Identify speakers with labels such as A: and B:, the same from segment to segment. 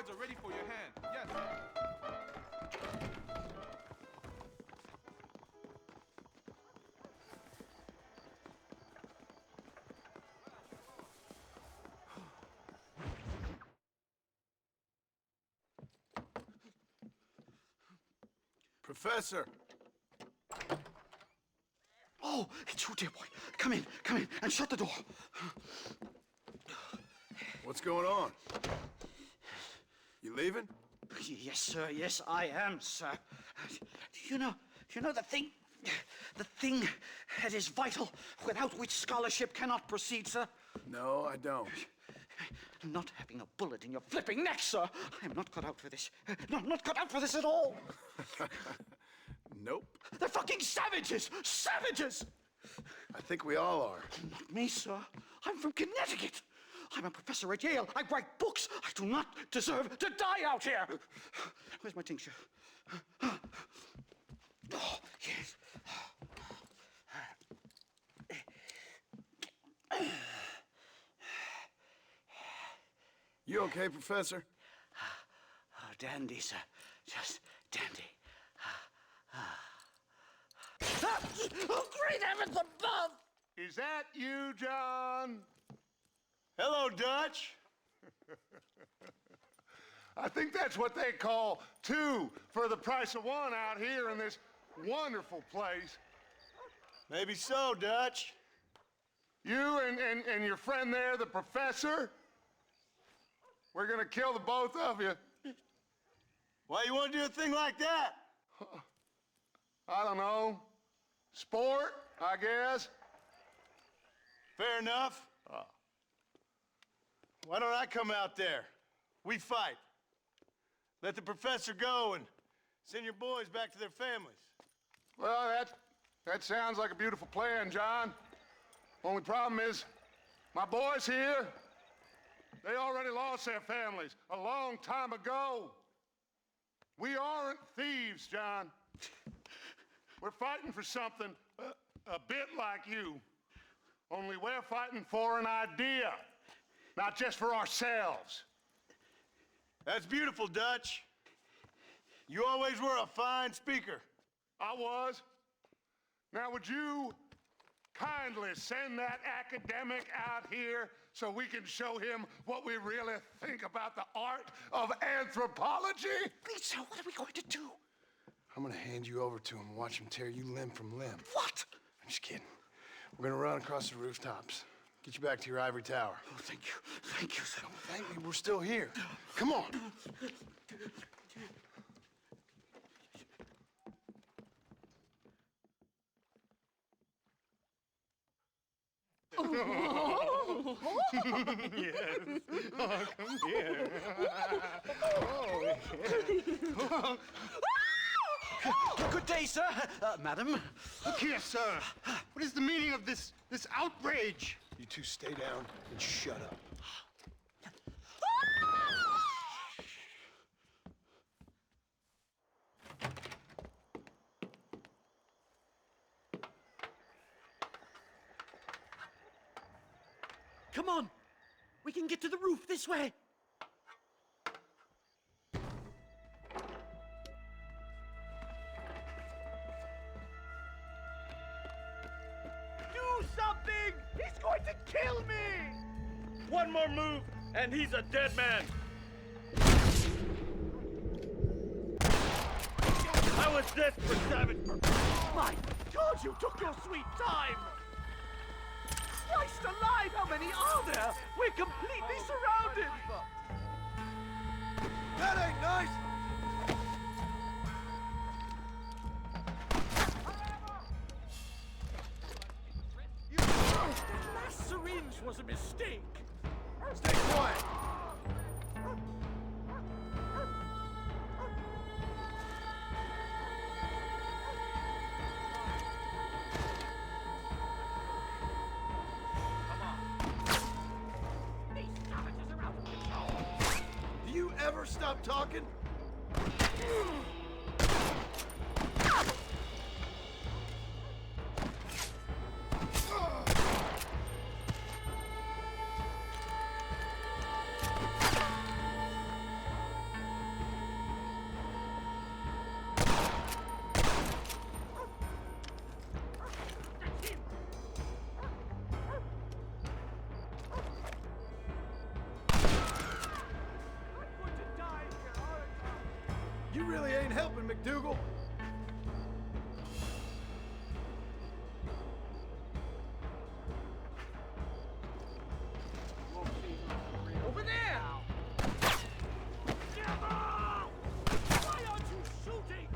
A: cards are ready for your hand. Yes.
B: Professor!
C: Oh, it's you, dear boy. Come in, and shut the door.
B: What's going on? You leaving?
C: Yes, sir. Yes, I am, sir. You know the thing that is vital, without which scholarship cannot proceed, sir?
B: No, I don't.
C: Not having a bullet in your flipping neck, sir. I am not cut out for this. No, I'm not cut out for this at all.
B: Nope.
C: They're fucking savages! Savages!
B: I think we all are.
C: Not me, sir. I'm from Connecticut. I'm a professor at Yale. I write books. I do not deserve to die out here. Where's my tincture? Oh, yes.
B: You okay, Professor?
C: Oh, dandy, sir. Just dandy. Oh, great heavens above!
D: Is that you, John?
B: Hello, Dutch.
D: I think that's what they call two for the price of one out here in this wonderful place.
B: Maybe so, Dutch.
D: You and your friend there, the professor, we're gonna kill the both of you.
B: Why you want to do a thing like that?
D: I don't know. Sport, I guess.
B: Fair enough. Why don't I come out there? We fight. Let the professor go and send your boys back to their families.
D: Well, that sounds like a beautiful plan, John. Only problem is, my boys here, they already lost their families a long time ago. We aren't thieves, John. We're fighting for something a bit like you. Only we're fighting for an idea, not just for ourselves.
B: That's beautiful, Dutch. You always were a fine speaker.
D: I was. Now, would you kindly send that academic out here so we can show him what we really think about the art of anthropology?
C: Please, sir, what are we going to do?
B: I'm gonna hand you over to him and watch him tear you limb from limb.
C: What?
B: I'm just kidding. We're gonna run across the rooftops. Get you back to your ivory tower.
C: Oh, thank you. Thank you, sir.
B: Don't thank me, we're still here. Come on.
D: Yes. Oh, come here.
C: Good day, sir. Madam.
D: Look here, sir. What is the meaning of this outrage?
B: You two stay down and shut up.
C: Come on. We can get to the roof this way.
E: Do something! He's going to kill me! One more move, and he's a dead man. I was desperate, Savage. My God, you took your sweet time! Christ alive, how many are there? We're completely surrounded!
B: That ain't nice!
E: That last syringe was a mistake.
B: Stay quiet! Do you ever stop talking? You really ain't helping, McDougal.
E: Over there! Why aren't you shooting?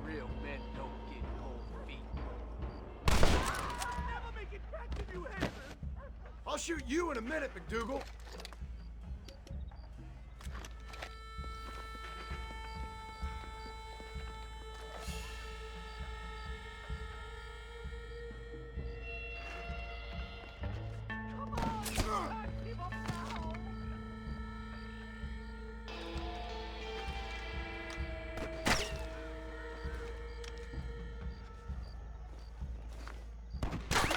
E: Real men don't get cold feet. I'll never make it back to New Haven!
B: I'll shoot you in a minute, McDougal.
E: Come on! Back him up now!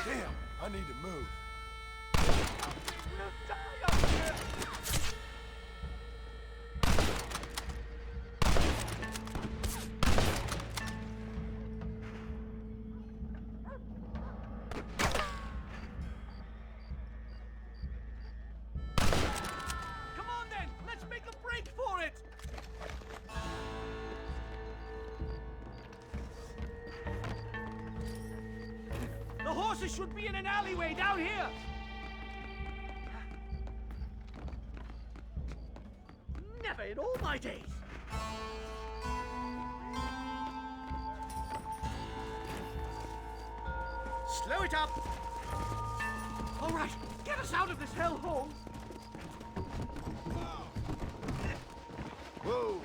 B: Damn, I need to move.
E: We'll die up here! Come on then, let's make a break for it! The horses should be in an alleyway down here! Never in all my days! Slow it up! All right, get us out of this hellhole!
B: Whoa.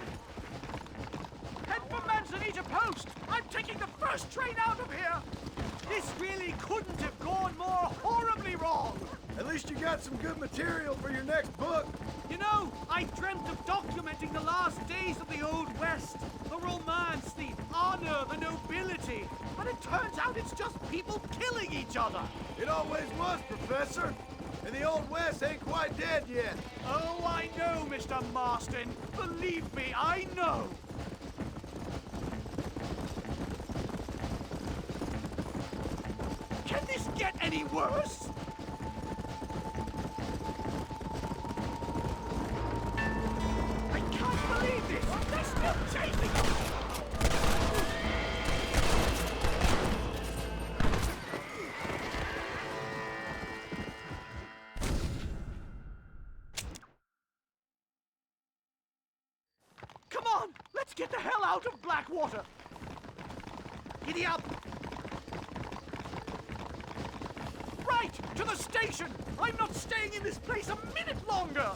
E: Head for Manzanita Post! I'm taking the first train out of here! This really couldn't have gone more horribly wrong!
B: At least you got some good material for your next book.
E: You know, I dreamt of documenting the last days of the Old West. The romance, the honor, the nobility. But it turns out it's just people killing each other.
B: It always was, Professor. And the Old West ain't quite dead yet.
E: Oh, I know, Mr. Marston. Believe me, I know. Can this get any worse? I can't believe this! They're still chasing us! Come on! Let's get the hell out of Blackwater! Giddy up! Right! To the station! I'm not staying in this place a minute longer!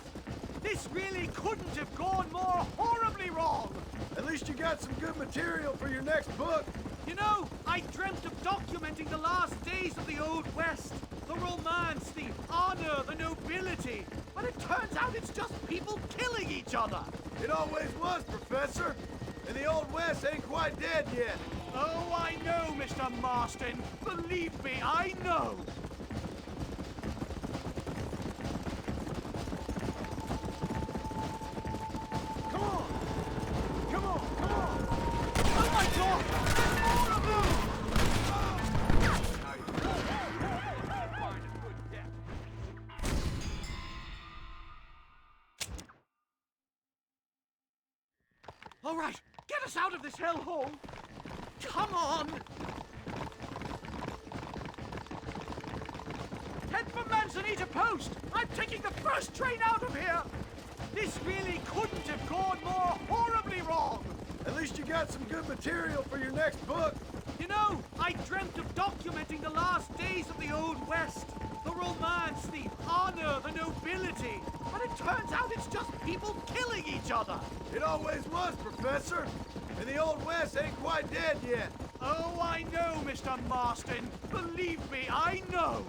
E: This really couldn't have gone more horribly wrong!
B: At least you got some good material for your next book.
E: You know, I dreamt of documenting the last days of the Old West. The romance, the honor, the nobility. But it turns out it's just people killing each other.
B: It always was, Professor. And the Old West ain't quite dead yet.
E: Oh, I know, Mr. Marston. Believe me, I know.
B: Come on! Come on! Come on!
E: Oh my God! There's more of them! All right, get us out of this hellhole. Come on! Head for Manzanita Post! I'm taking the first train out of here! This really couldn't have gone more horribly wrong!
B: At least you got some good material for your next book.
E: You know, I dreamt of documenting the last days of the Old West. The romance, the honor, the nobility. But it turns out it's just people killing each other.
B: It always was, Professor. And the Old West ain't quite dead yet.
E: Oh, I know, Mr. Marston. Believe me, I know.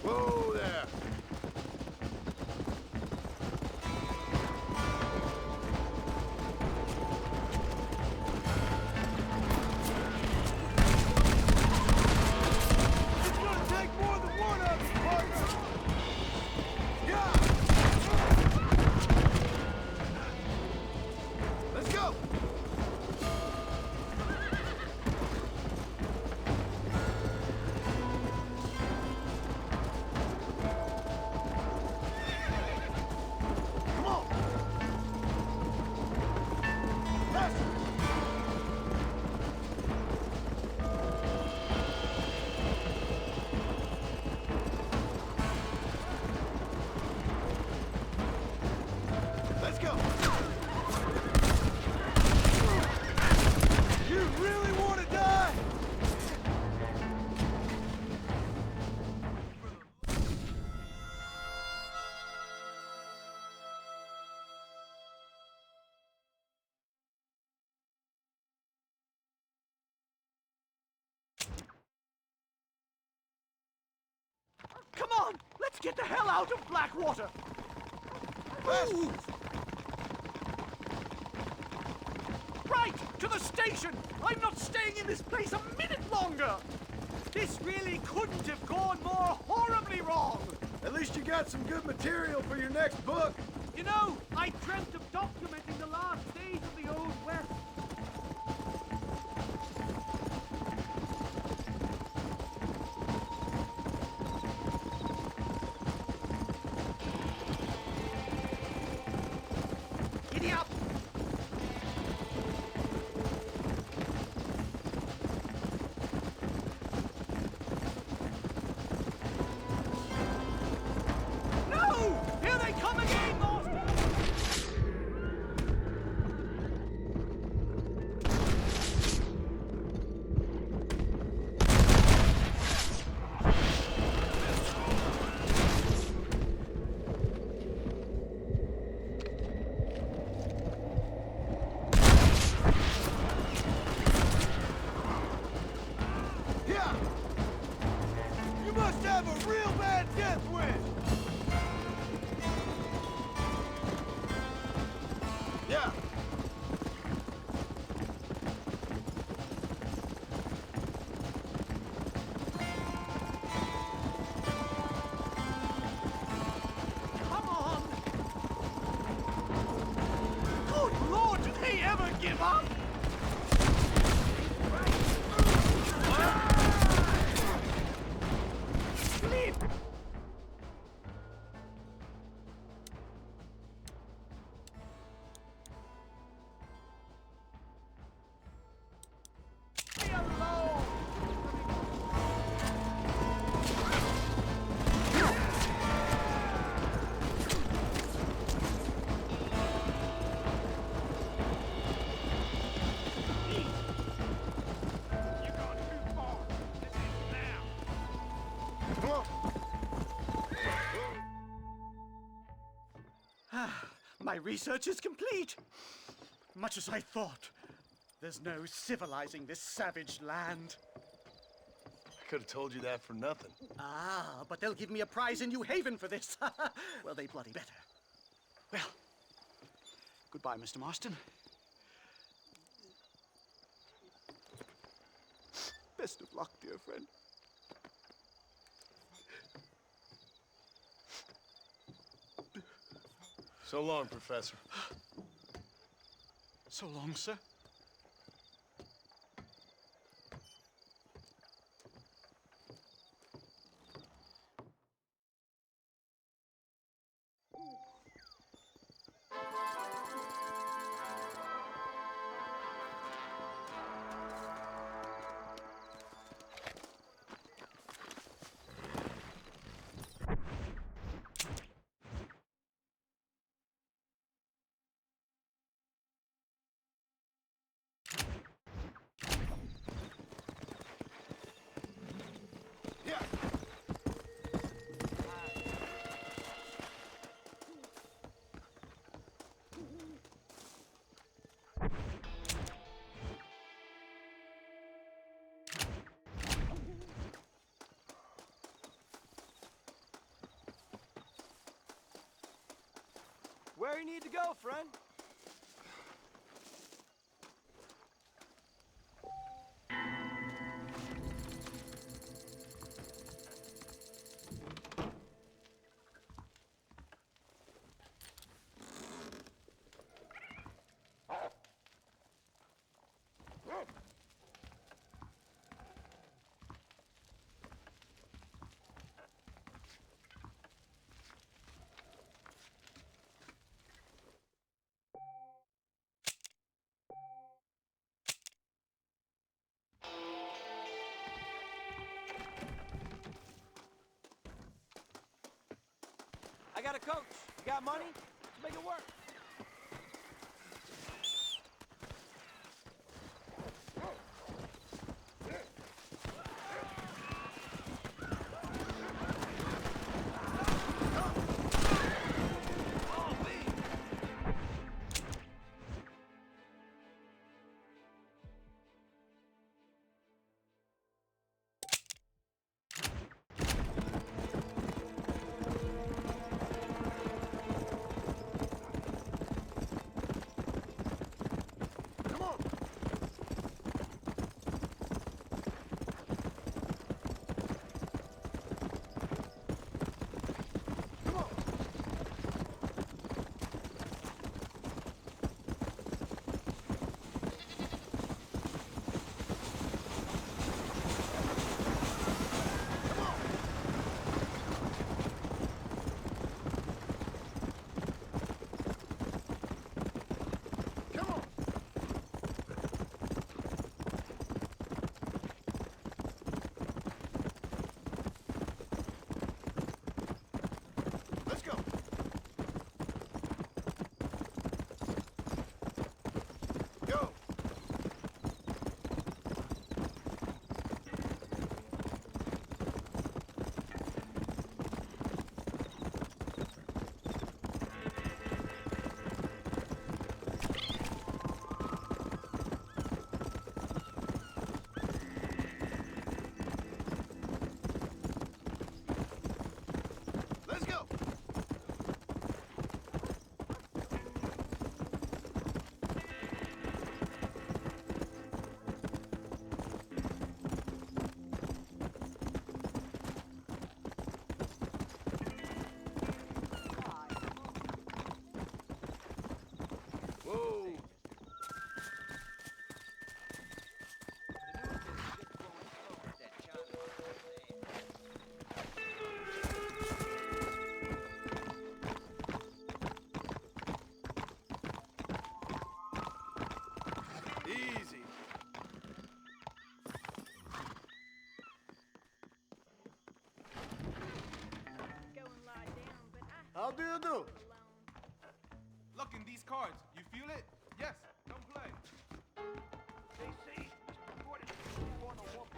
B: Whoa there. It's gonna take more than one of you, partner. Yeah. Let's go.
E: Come on, let's get the hell out of Blackwater. Move! Right, to the station! I'm not staying in this place a minute longer! This really couldn't have gone more horribly wrong!
B: At least you got some good material for your next book.
E: You know, I dreamt of documenting the last days of the Old West. Giddy up! No! Here they come again, Master!
B: Yeah! You must have a real bad death wish! Yeah.
E: Come on! Good Lord, do they ever give up? Sleep! Leave me alone! You're going too far. This is now.
B: Come on.
E: My research is complete. Much as I thought. There's no civilizing this savage land.
B: I could have told you that for nothing.
E: Ah, but they'll give me a prize in New Haven for this. Well, they bloody better.
C: Well, goodbye, Mr. Marston. Best of luck, dear friend.
B: So long, Professor.
C: So long, sir.
B: Yeah.
A: Where you need to go, friend? I got a coach. You got money? Let's make it work.
B: do you do?
F: Look in these cards. You feel it? Yes. Don't play.
E: They say Mr. Gordon is on a walk.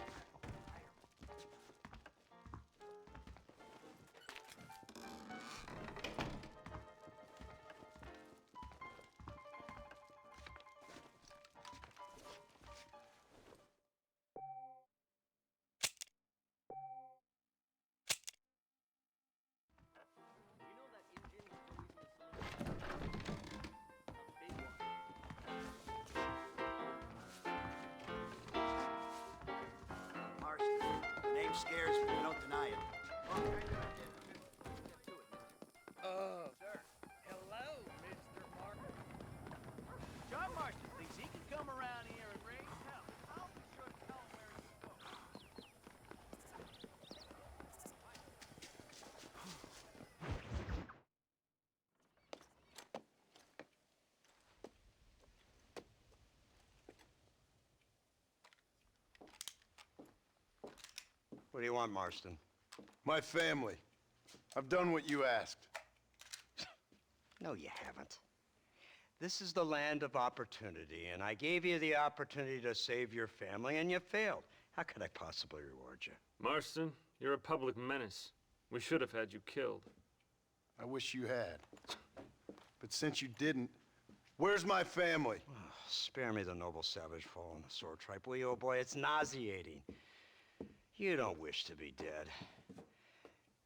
A: Marston, the name scares me. I don't deny it.
E: Sir, hello, Mr. Martin.
A: John Marston thinks he can come around here and raise hell. I'll be sure to tell him where he's going.
C: What do you want, Marston?
B: My family. I've done what you asked.
C: No, you haven't. This is the land of opportunity, and I gave you the opportunity to save your family, and you failed. How could I possibly reward you?
G: Marston, you're a public menace. We should have had you killed.
B: I wish you had. But since you didn't, where's my family?
C: Spare me the noble savage fall on the sword tripe, will you, old boy? It's nauseating. You don't wish to be dead.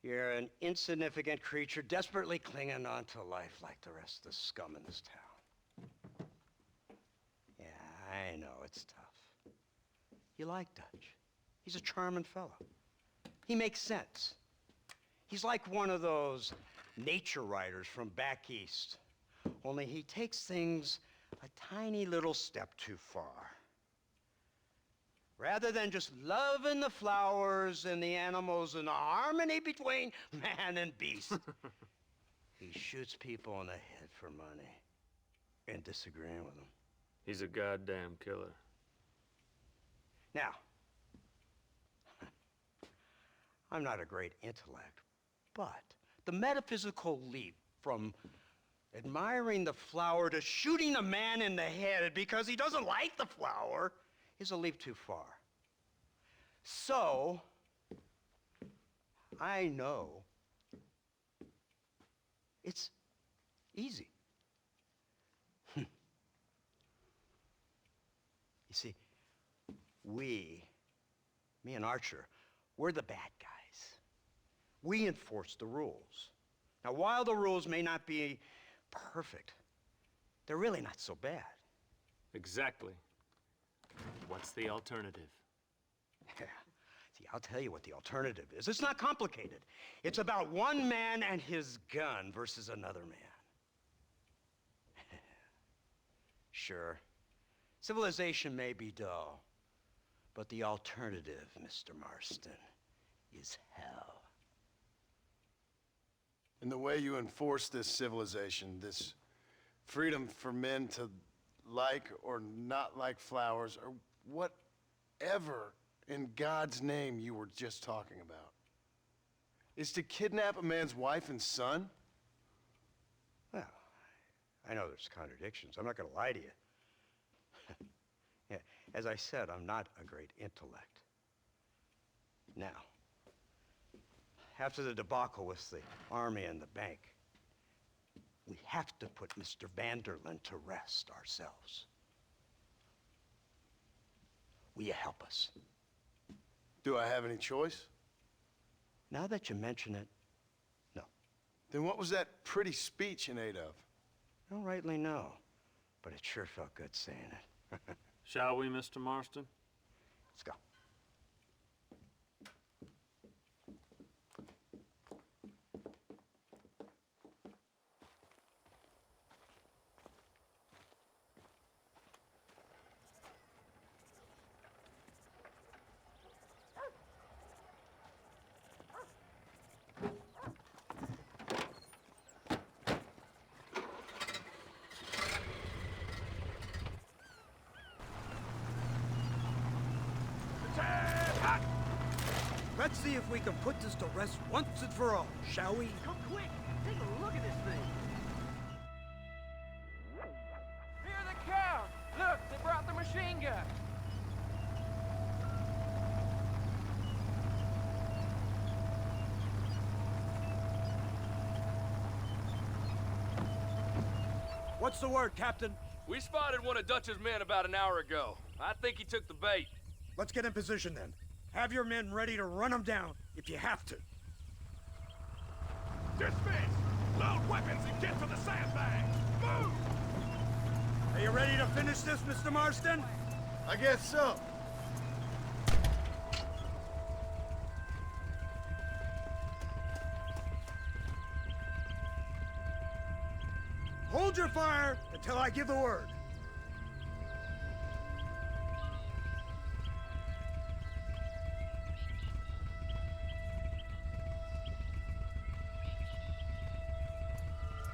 C: You're an insignificant creature desperately clinging on to life like the rest of the scum in this town. Yeah, I know, it's tough. You like Dutch. He's a charming fellow. He makes sense. He's like one of those nature writers from back east. Only he takes things a tiny little step too far. Rather than just loving the flowers and the animals and the harmony between man and beast, he shoots people in the head for money and disagreeing with them.
G: He's a goddamn killer.
C: Now, I'm not a great intellect, but the metaphysical leap from admiring the flower to shooting a man in the head because he doesn't like the flower is a leap too far. So, I know it's easy. You see, me and Archer, we're the bad guys. We enforce the rules. Now, while the rules may not be perfect, they're really not so bad.
G: Exactly. What's the alternative?
C: Yeah. See, I'll tell you what the alternative is. It's not complicated. It's about one man and his gun versus another man. Sure, civilization may be dull, but the alternative, Mr. Marston, is hell.
B: And the way you enforce this civilization, this freedom for men to like or not like flowers, or whatever in God's name you were just talking about, is to kidnap a man's wife and son?
C: Well, I know there's contradictions. I'm not going to lie to you. Yeah, as I said, I'm not a great intellect. Now, after the debacle with the army and the bank, we have to put Mr. Vanderlyn to rest ourselves. Will you help us?
B: Do I have any choice?
C: Now that you mention it, no.
B: Then what was that pretty speech in aid of?
C: I don't rightly know, but it sure felt good saying it.
G: Shall we, Mr. Marston?
C: Let's go. Let's see if we can put this to rest once and for all, shall we?
E: Come quick! Take a look at this thing!
A: Hear the cow! Look, they brought the machine gun!
C: What's the word, Captain?
H: We spotted one of Dutch's men about an hour ago. I think he took the bait.
C: Let's get in position then. Have your men ready to run them down if you have to.
E: Dismiss! Load weapons and get to the sandbag! Move!
C: Are you ready to finish this, Mr. Marston?
B: I guess so.
C: Hold your fire until I give the word.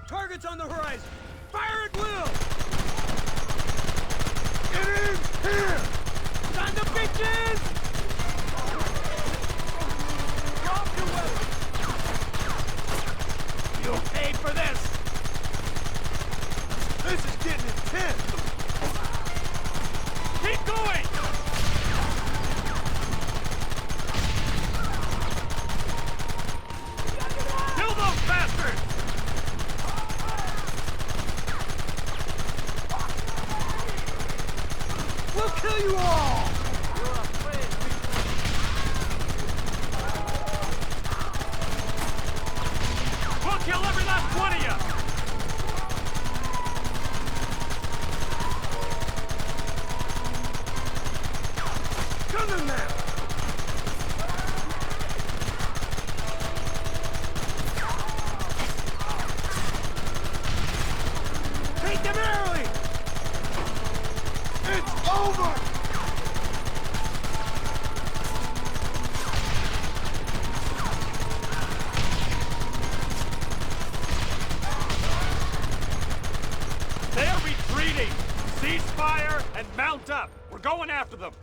C: Targets on the horizon! Fire at will!
B: It is here!
C: On the bitches!
A: Drop your weapons!
E: You'll pay for this!
B: This is getting intense!
E: Keep going! Kill those bastards!
C: We'll kill you all!
E: We'll kill every last one of you!
C: Kill them now! Take them early!
B: It's over!
E: They're retreating! Cease fire and mount up! We're going after them!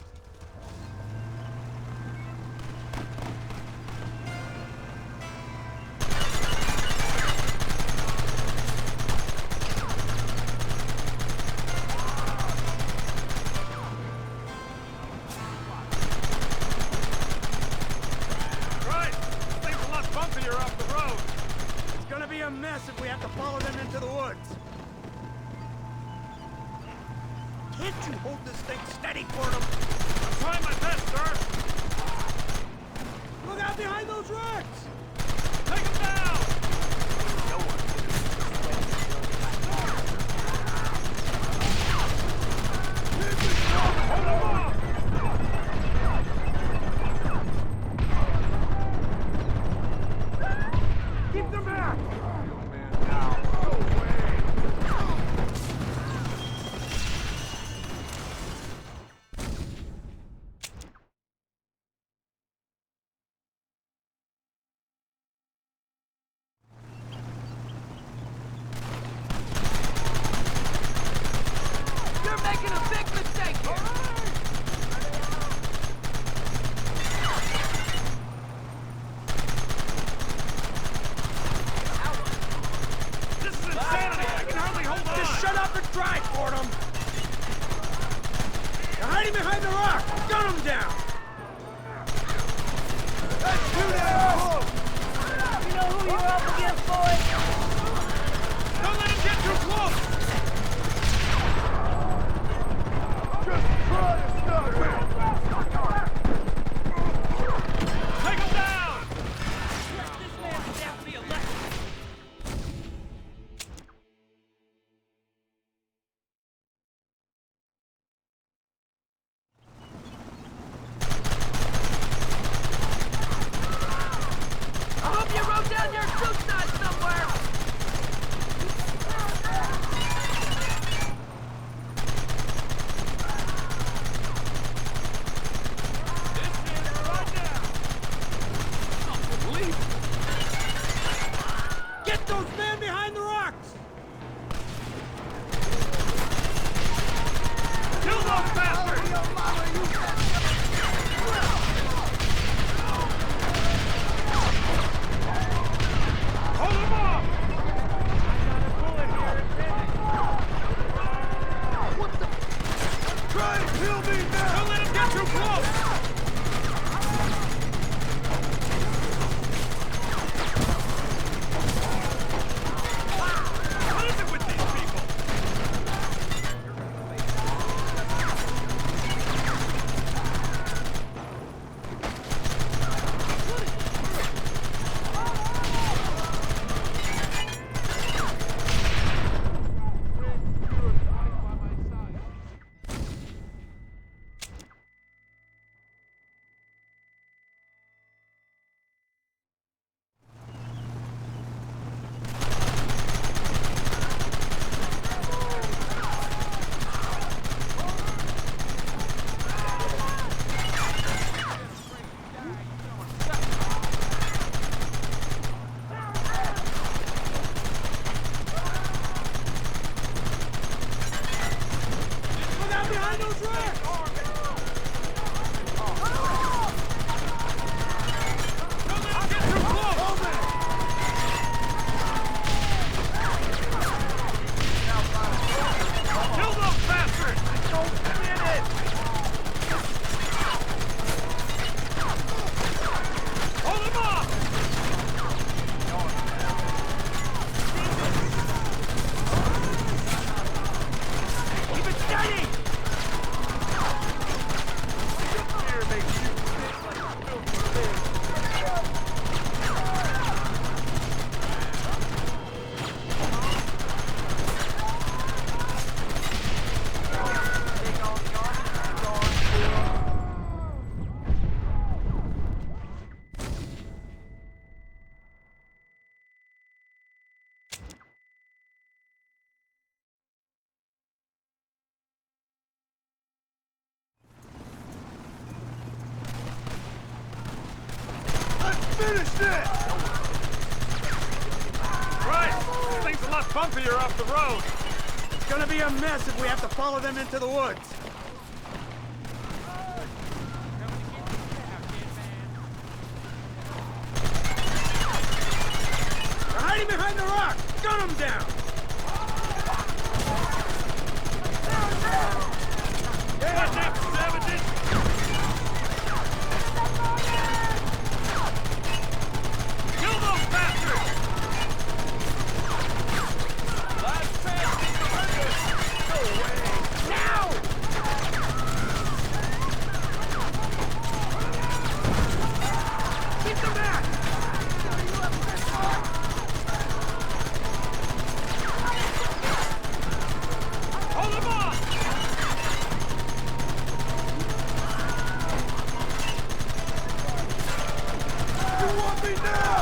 E: Right! This thing's a lot bumpier off the road!
C: It's gonna be a mess if we have to follow them into the woods. Can't you hold this thing steady for them?
E: I'm trying my best, sir!
C: Look out behind those rocks!
E: Take them down! Hold them off!
C: Keep them back!
A: You're making a big mistake here!
E: This is insanity! I can hardly hold on!
C: Just shut up and drive, Fordham! They're hiding behind the rock! Gun them down!
B: Let's do this!
A: You know who you're up against, boys?
E: Don't let him get too close!
B: Just try to stop it!
E: Take him down!
A: This man deserves to be elected! I hope you wrote down your suicide somewhere!
E: This is right now!
C: Get those men behind the rocks!
E: Kill those bastards!
B: finish this!
G: Right! This thing's a lot bumpier off the road.
E: It's gonna be a mess if we have to follow them into the woods. They're hiding behind the rock! Gun them down!
G: Watch out, savages! Kill those bastards!
H: Last chance to hurt us. No way.
E: Now! Keep them back!
G: Hold them off!
B: You want me now?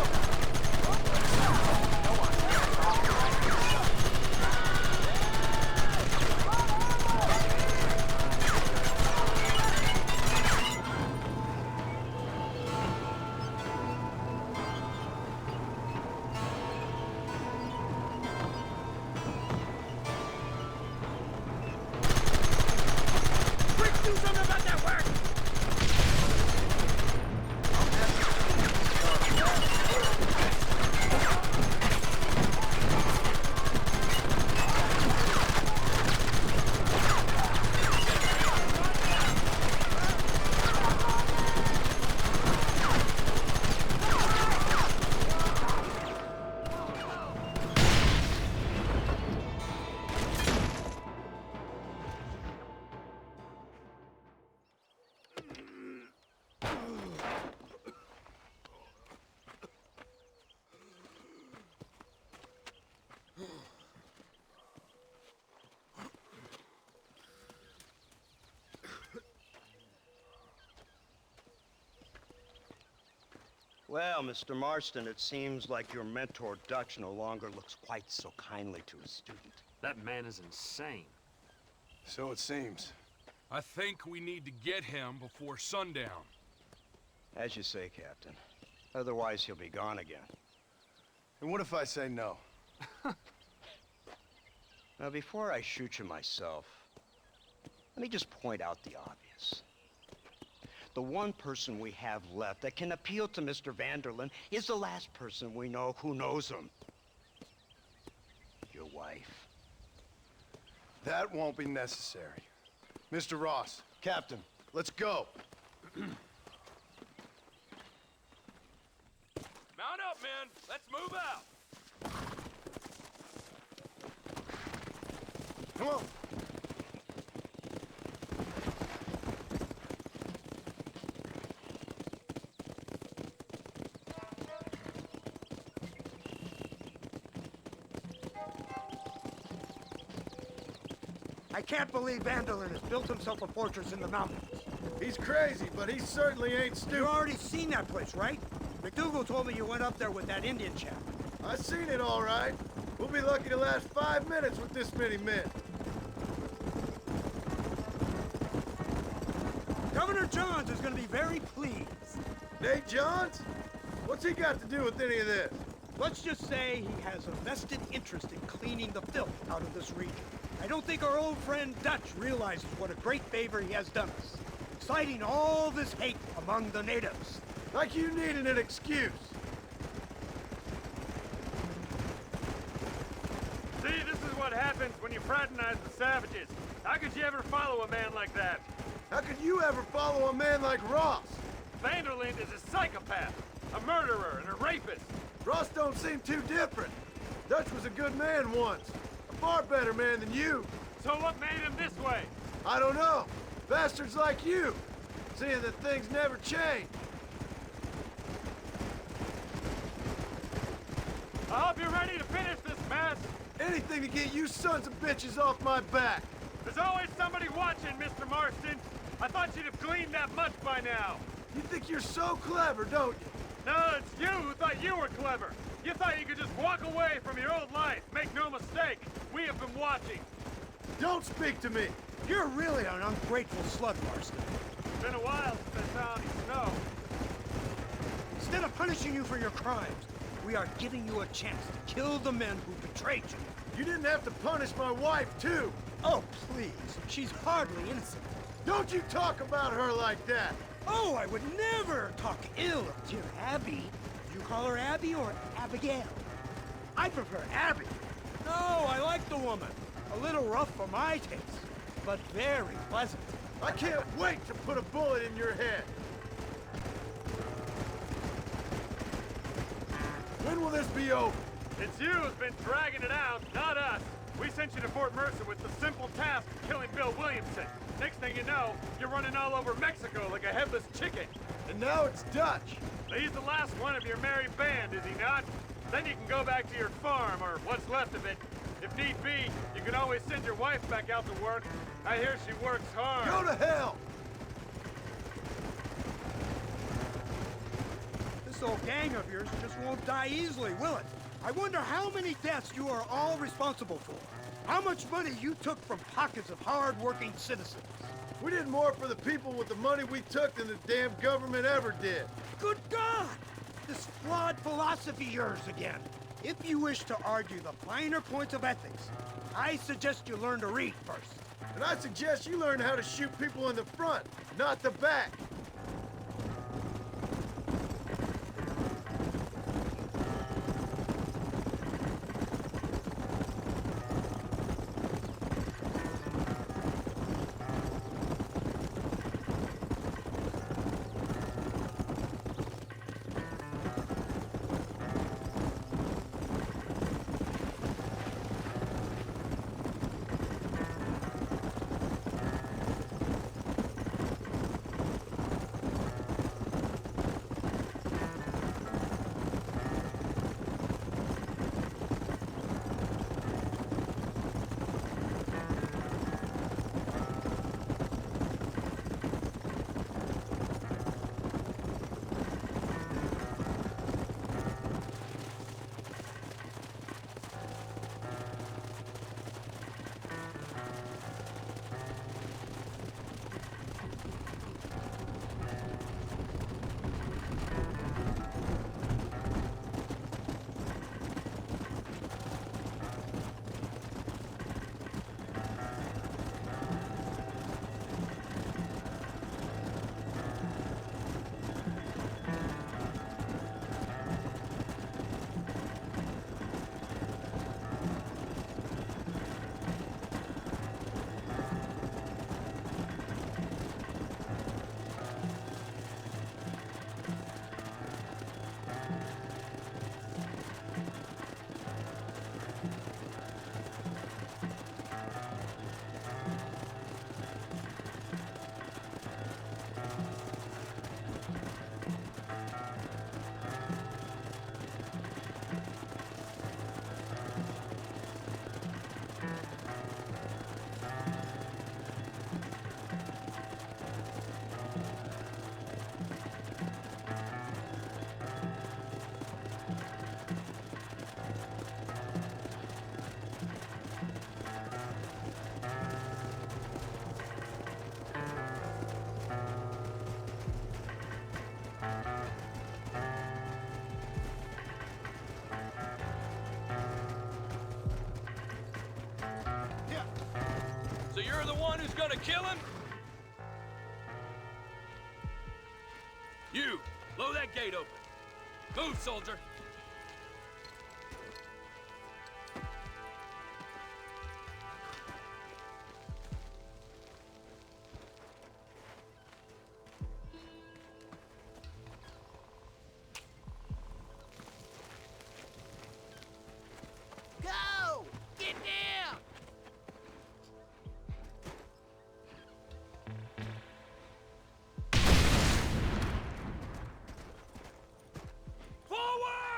E: Quick, do something about that work!
C: Well, Mr. Marston, it seems like your mentor Dutch no longer looks quite so kindly to his student.
G: That man is insane.
B: So it seems.
H: I think we need to get him before sundown.
C: As you say, Captain. Otherwise, he'll be gone again.
B: And what if I say no?
C: Now, before I shoot you myself, let me just point out the obvious. The one person we have left that can appeal to Mr. Vanderlyn is the last person we know who knows him. Your wife.
B: That won't be necessary. Mr. Ross, Captain, let's go.
H: Mount up, men. Let's move out.
B: Come on.
E: I can't believe Vanderlyn has built himself a fortress in the mountains.
B: He's crazy, but he certainly ain't stupid.
E: You've already seen that place, right? McDougal told me you went up there with that Indian chap.
B: I seen it all right. We'll be lucky to last 5 minutes with this many men.
E: Governor Johns is going to be very pleased.
B: Nate Johns? What's he got to do with any of this?
E: Let's just say he has a vested interest in cleaning the filth out of this region. I don't think our old friend Dutch realizes what a great favor he has done us, inciting all this hate among the natives.
B: Like you needed an excuse.
G: See, this is what happens when you fraternize the savages. How could you ever follow a man like that?
B: How could you ever follow a man like Ross?
G: Vanderlyn is a psychopath, a murderer, and a rapist.
B: Ross don't seem too different. Dutch was a good man once. A far better man than you.
G: So what made him this way?
B: I don't know. Bastards like you. Seeing that things never change.
G: I hope you're ready to finish this mess.
B: Anything to get you sons of bitches off my back.
G: There's always somebody watching, Mr. Marston. I thought you'd have gleaned that much by now.
B: You think you're so clever, don't you?
G: No, it's you who thought you were clever. You thought you could just walk away from your old life. Make no mistake, we have been watching.
B: Don't speak to me.
E: You're really an ungrateful slug, Marston.
G: It's been a while since I saw any snow.
E: Instead of punishing you for your crimes. We are giving you a chance to kill the men who betrayed you.
B: You didn't have to punish my wife, too.
E: Oh, please. She's hardly innocent.
B: Don't you talk about her like that.
E: Oh, I would never talk ill of dear Abby. You call her Abby or Abigail? I prefer Abby. No, I like the woman. A little rough for my taste, but very pleasant.
B: I can't wait to put a bullet in your head. When will this be over?
G: It's you who's been dragging it out, not us. We sent you to Fort Mercer with the simple task of killing Bill Williamson. Next thing you know, you're running all over Mexico like a headless chicken.
B: And now it's Dutch.
G: He's the last one of your merry band, is he not? Then you can go back to your farm, or what's left of it. If need be, you can always send your wife back out to work. I hear she works hard.
B: Go to hell!
E: This old gang of yours just won't die easily, will it? I wonder how many deaths you are all responsible for. How much money you took from pockets of hard-working citizens.
B: We did more for the people with the money we took than the damn government ever did.
E: Good God! This flawed philosophy of yours again. If you wish to argue the finer points of ethics, I suggest you learn to read first.
B: And I suggest you learn how to shoot people in the front, not the back.
H: So you're the one who's gonna kill him? You, blow that gate open. Move, soldier.
A: Go! Get down!
H: Forward!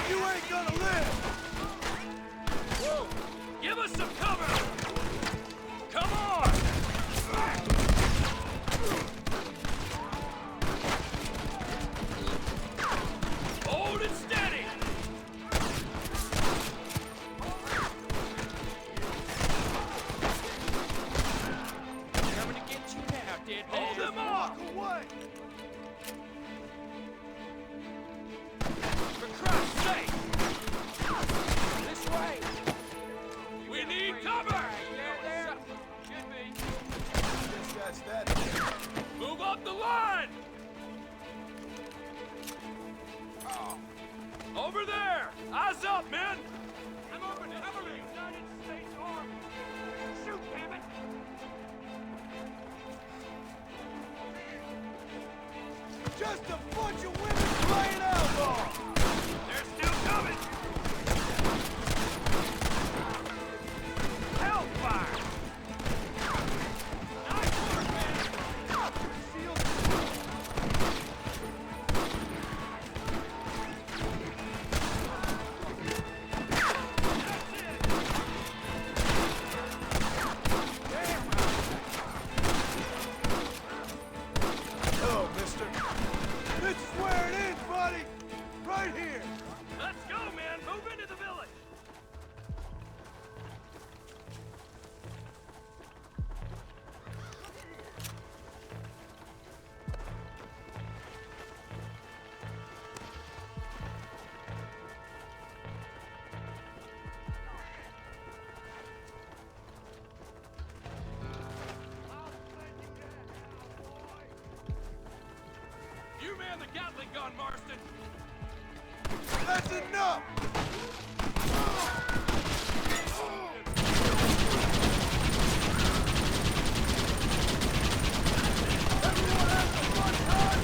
A: You ain't gonna live!
H: Whoa! Give us some cover! Come on! Hold it steady!
A: Coming to get you now, deadhead.
H: Hold them off!
A: Away!
H: For Christ's sake!
A: This way!
H: We need cover!
A: Should be.
B: Guess that's that.
H: Move up the line! Over there! Eyes up, men!
A: I'm over to cover me! United States Army! Shoot, damn it! Just a bunch of women playing outlaw!
H: They're still coming!
A: Hellfire! Nice work, man!
B: Hello, mister.
A: This is where it is, buddy! Right here!
H: Let's go, man! Move into the village! You man the Gatling gun, Marston!
A: That's enough! Everyone has a fun time!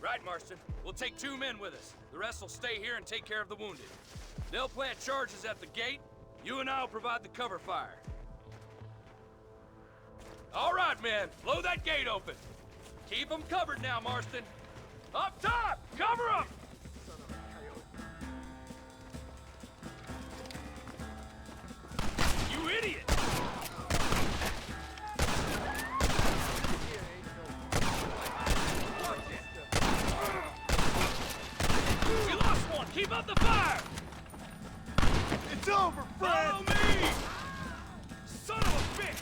H: Right, Marston. We'll take 2 men with us. The rest will stay here and take care of the wounded. They'll plant charges at the gate. You and I'll provide the cover fire. All right, men. Blow that gate open. Keep them covered now, Marston. Up top! Cover them! You idiot! We lost one! Keep up the fire!
A: It's over, Fred!
H: Follow me! Son of a bitch!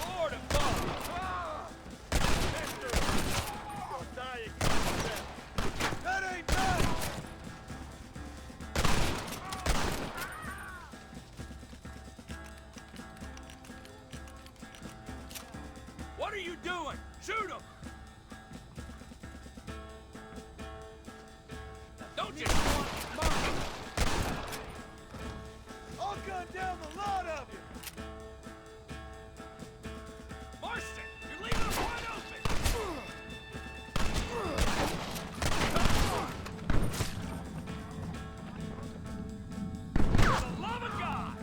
H: Lord above!
A: That ain't done!
H: What are you doing? Shoot him! Don't you...
A: I'll gun down the lot of you!
H: Marston, you're leaving him wide open! For the love of God!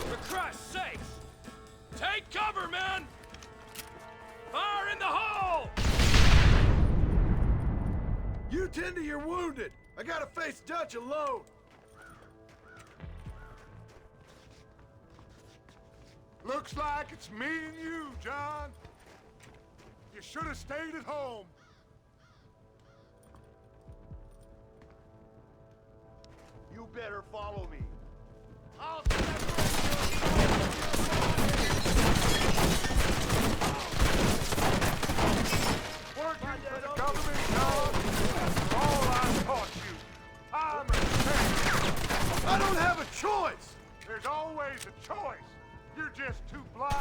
H: For Christ's sakes! Take cover, men!
B: attend to your wounded. I gotta face Dutch alone.
D: Looks like it's me and you, John. You should have stayed at home.
A: You better follow me. I'll
D: Working for the government, John. That's all I taught you. I'm a man.
B: I don't have a choice.
D: There's always a choice. You're just too blind.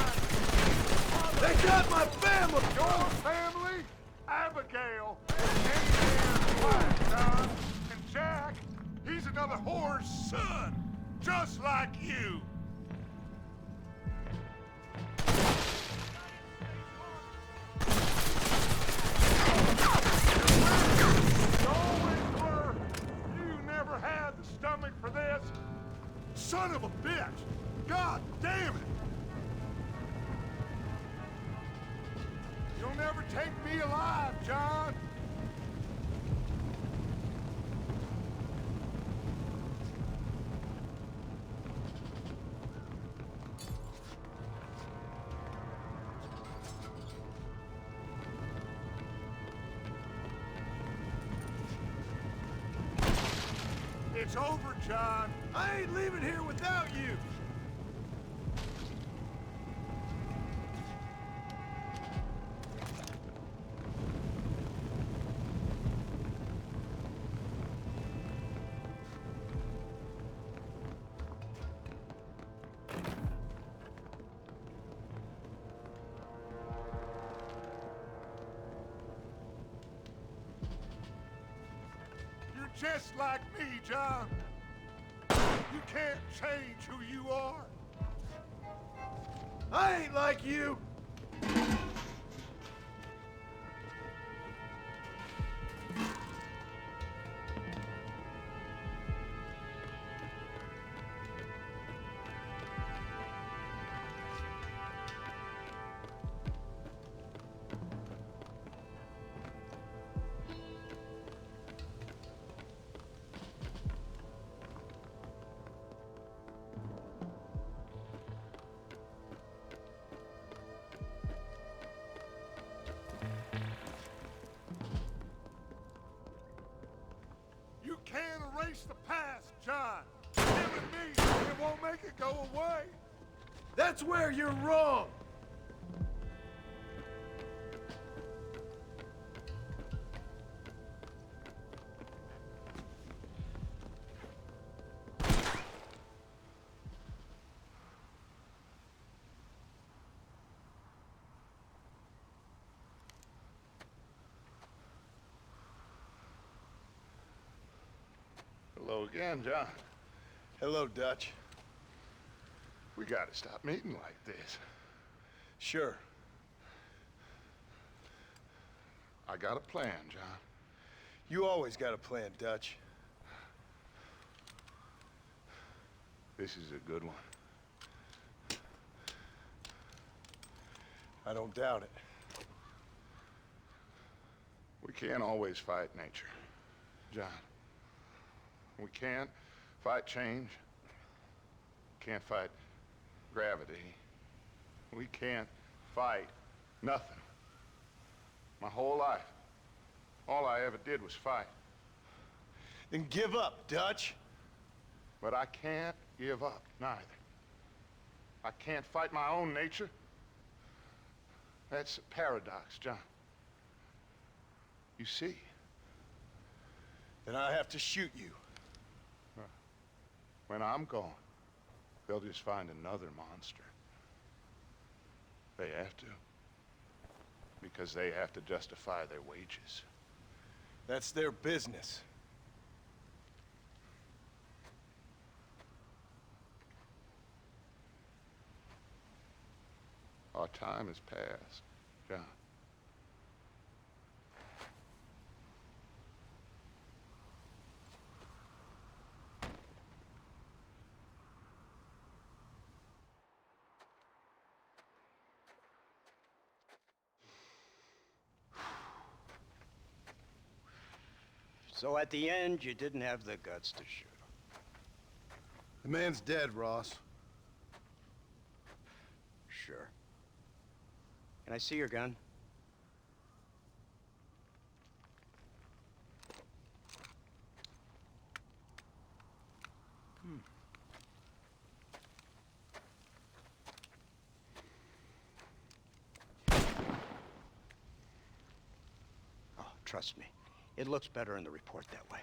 B: They got my family.
D: Your family? Abigail. And Black, John. And Jack, he's another whore's son. Just like you. You always were. You never had the stomach for this. Son of a bitch. God damn it. You'll never take me alive, John. It's over, John.
B: I ain't leaving here without you.
D: You're just like me, John. You can't change who you are.
B: I ain't like you.
D: You can't erase the past, John. Killing me, it won't make it go away.
B: That's where you're wrong.
D: Hello again, John.
B: Hello, Dutch.
D: We gotta stop meeting like this.
B: Sure.
D: I got a plan, John.
B: You always got a plan, Dutch.
D: This is a good one.
B: I don't doubt it.
D: We can't always fight nature, John. We can't fight change. Can't fight gravity. We can't fight nothing. My whole life, all I ever did was fight.
B: Then give up, Dutch.
D: But I can't give up, neither. I can't fight my own nature. That's a paradox, John. You see?
B: Then I have to shoot you.
D: When I'm gone, they'll just find another monster. They have to. Because they have to justify their wages.
B: That's their business.
D: Our time has passed, John.
C: So at the end, you didn't have the guts to shoot him.
B: The man's dead, Ross.
C: Sure. Can I see your gun? Oh, trust me. It looks better in the report that way.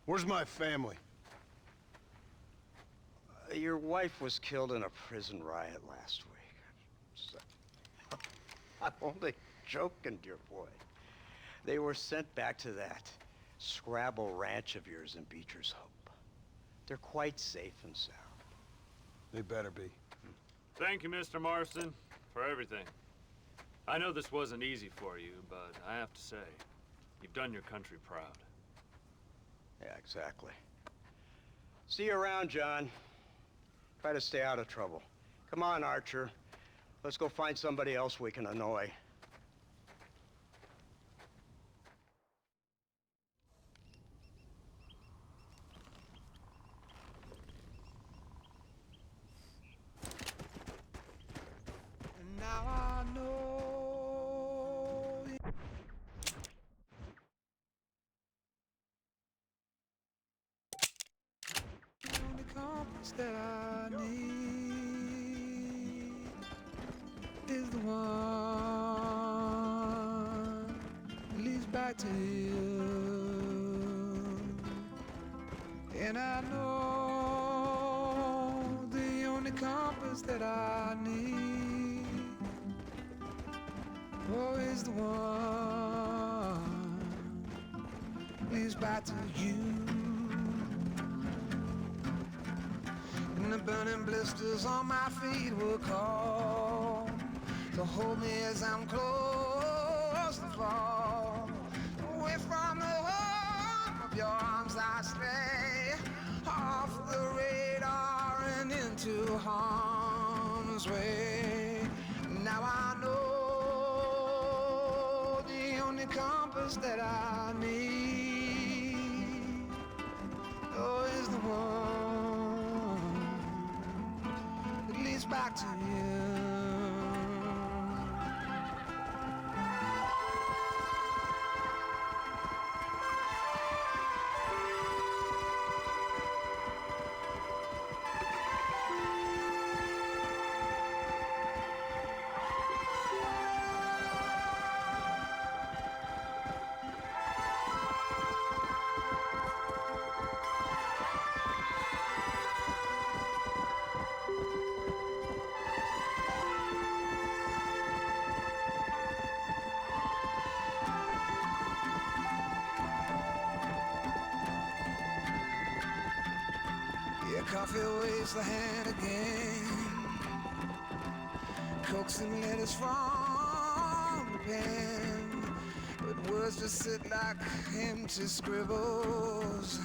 B: Where's my family?
C: Your wife was killed in a prison riot last week. So, I'm only joking, dear boy. They were sent back to that Scrabble ranch of yours in Beecher's Hope. They're quite safe and sound.
B: They better be.
G: Thank you, Mr. Marston, for everything. I know this wasn't easy for you, but I have to say, you've done your country proud.
C: Yeah, exactly. See you around, John. Try to stay out of trouble. Come on, Archer. Let's go find somebody else we can annoy.
I: And now I know the only compass that I need is the one that leads back to you. And I know the only compass that I need, oh, is the one that leads back to you. And the burning blisters on my feet will call to hold me as I'm close to fall. Away from the warmth of your arms I stray, off the radar and into harm's way. Now I know the only compass that I need, oh, is the one that leads back to you. Yeah, coffee waves the hand again, coaxing letters from the pen, but words just sit like empty scribbles,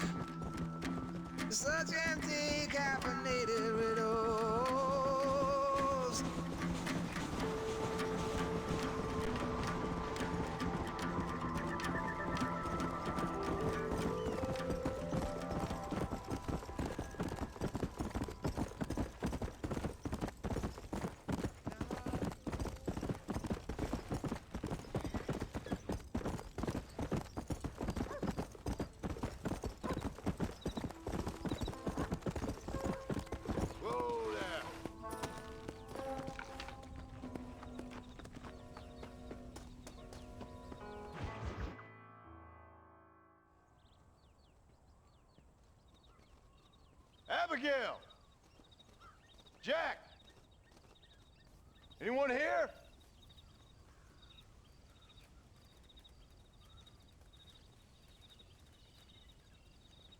I: such empty caffeinated riddles.
B: Whoa there. Abigail! Jack! Anyone here?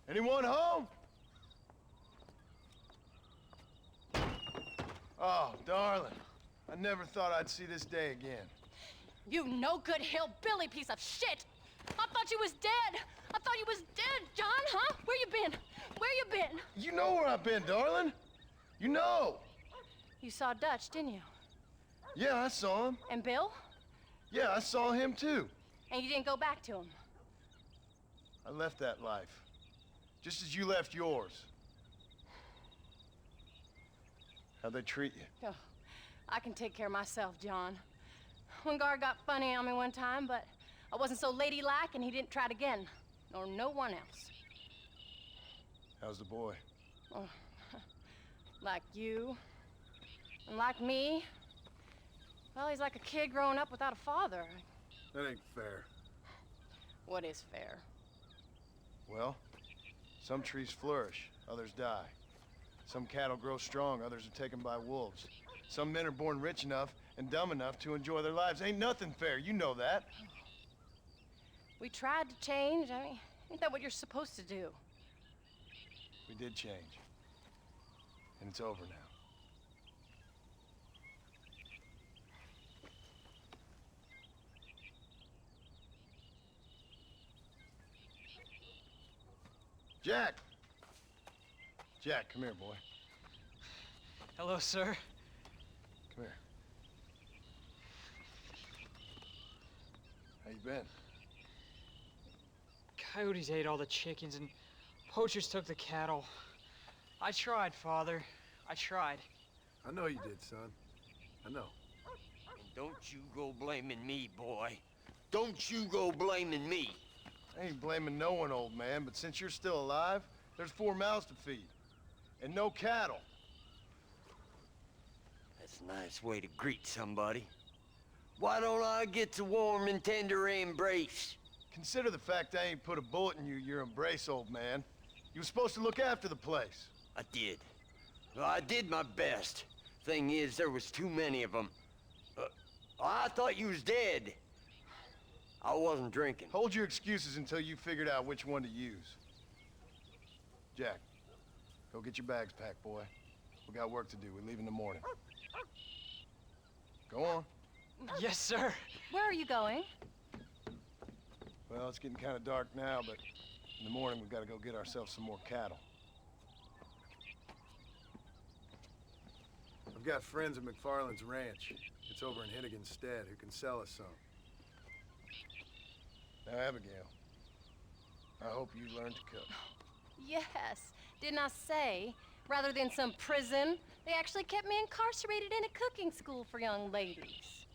B: Anyone home? Oh, darling. I never thought I'd see this day again.
J: You no good hillbilly piece of shit! I thought you was dead! I thought you was dead, John, huh? Where you been? Where you been?
B: You know where I've been, darling. You know.
J: You saw Dutch, didn't you?
B: Yeah, I saw him.
J: And Bill?
B: Yeah, I saw him too.
J: And you didn't go back to him?
B: I left that life, just as you left yours. How'd they treat you?
J: Oh, I can take care of myself, John. One guard got funny on me one time, but I wasn't so ladylike and he didn't try it again, nor no one else.
B: How's the boy?
J: Oh, like you, and like me. Well, he's like a kid growing up without a father.
B: That ain't fair.
J: What is fair?
B: Well, some trees flourish, others die. Some cattle grow strong, others are taken by wolves. Some men are born rich enough and dumb enough to enjoy their lives. Ain't nothing fair, you know that.
J: We tried to change. I mean, ain't that what you're supposed to do?
B: We did change. And it's over now. Jack! Jack, come here, boy.
K: Hello, sir.
B: Come here. How you been?
K: Coyotes ate all the chickens and poachers took the cattle. I tried, Father. I tried.
B: I know you did, son. I know.
C: And don't you go blaming me, boy. Don't you go blaming me.
B: I ain't blaming no one, old man, but since you're still alive, there's 4 mouths to feed. And no cattle.
C: That's a nice way to greet somebody. Why don't I get the warm and tender embrace?
B: Consider the fact I ain't put a bullet in your embrace, old man. You were supposed to look after the place.
C: I did. Well, I did my best. Thing is, there was too many of them. I thought you was dead. I wasn't drinking.
B: Hold your excuses until you figured out which one to use. Jack, go get your bags packed, boy. We got work to do. We leave in the morning. Go on.
K: Yes, sir.
J: Where are you going?
B: Well, it's getting kind of dark now, but in the morning we've got to go get ourselves some more cattle. I've got friends at McFarland's ranch. It's over in Hennigan's stead who can sell us some. Now, Abigail, I hope you learn to cook.
J: Yes. Didn't I say, rather than some prison, they actually kept me incarcerated in a cooking school for young ladies.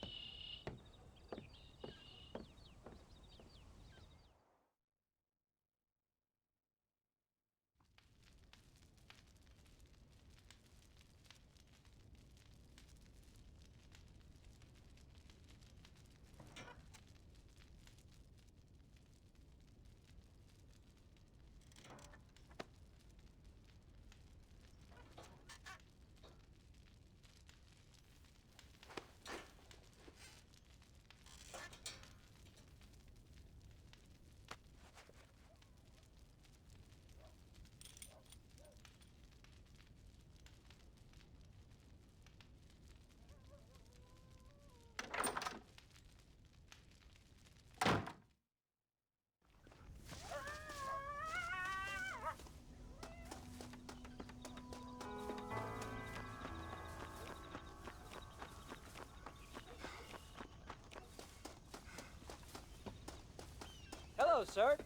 K: Hello, sir.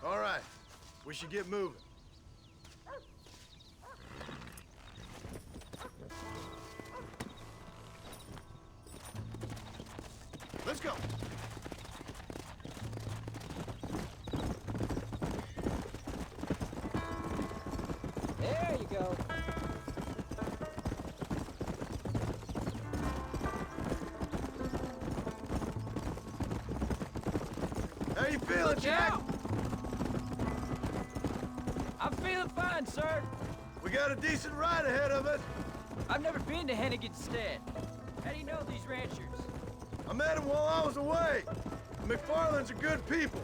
B: All right, we should get moving. Let's go.
K: There you go.
B: How you feeling, Jack?
K: I'm feeling fine, sir.
B: We got a decent ride ahead of us.
K: I've never been to Hennigan's stead. How do you know these ranchers?
B: I met them while I was away. The McFarlands are good people.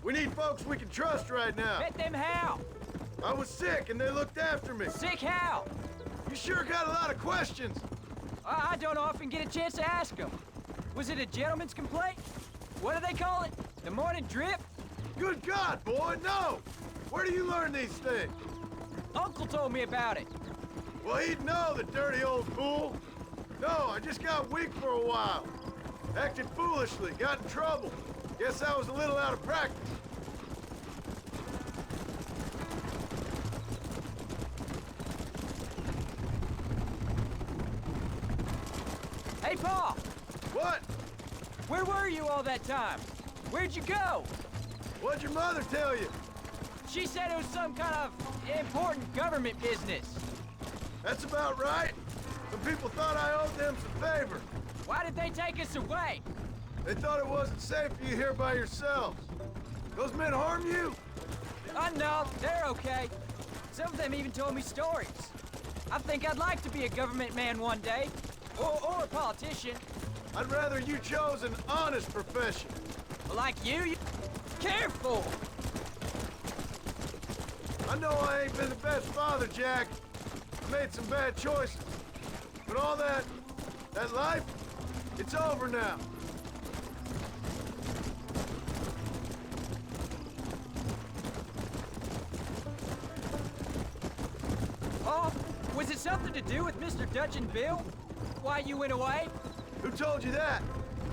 B: We need folks we can trust right now.
K: Met them how?
B: I was sick and they looked after me.
K: Sick how?
B: You sure got a lot of questions.
K: I don't often get a chance to ask them. Was it a gentleman's complaint? What do they call it? The morning drip?
B: Good God, boy, no! Where do you learn these things?
K: Uncle told me about it.
B: Well, he'd know, the dirty old fool. No, I just got weak for a while. Acted foolishly, got in trouble. Guess I was a little out of practice.
K: Hey, Paul!
B: What?
K: Where were you all that time? Where'd you go?
B: What'd your mother tell you?
K: She said it was some kind of important government business.
B: That's about right. Some people thought I owed them some favor.
K: Why did they take us away?
B: They thought it wasn't safe for you here by yourselves. Those men harm you?
K: No, they're okay. Some of them even told me stories. I think I'd like to be a government man one day. Or a politician.
B: I'd rather you chose an honest profession.
K: Like you? Careful!
B: I know I ain't been the best father, Jack. I made some bad choices. But all that life, it's over now.
K: Oh, was it something to do with Mr. Dutch and Bill? Why you went away?
B: Who told you that?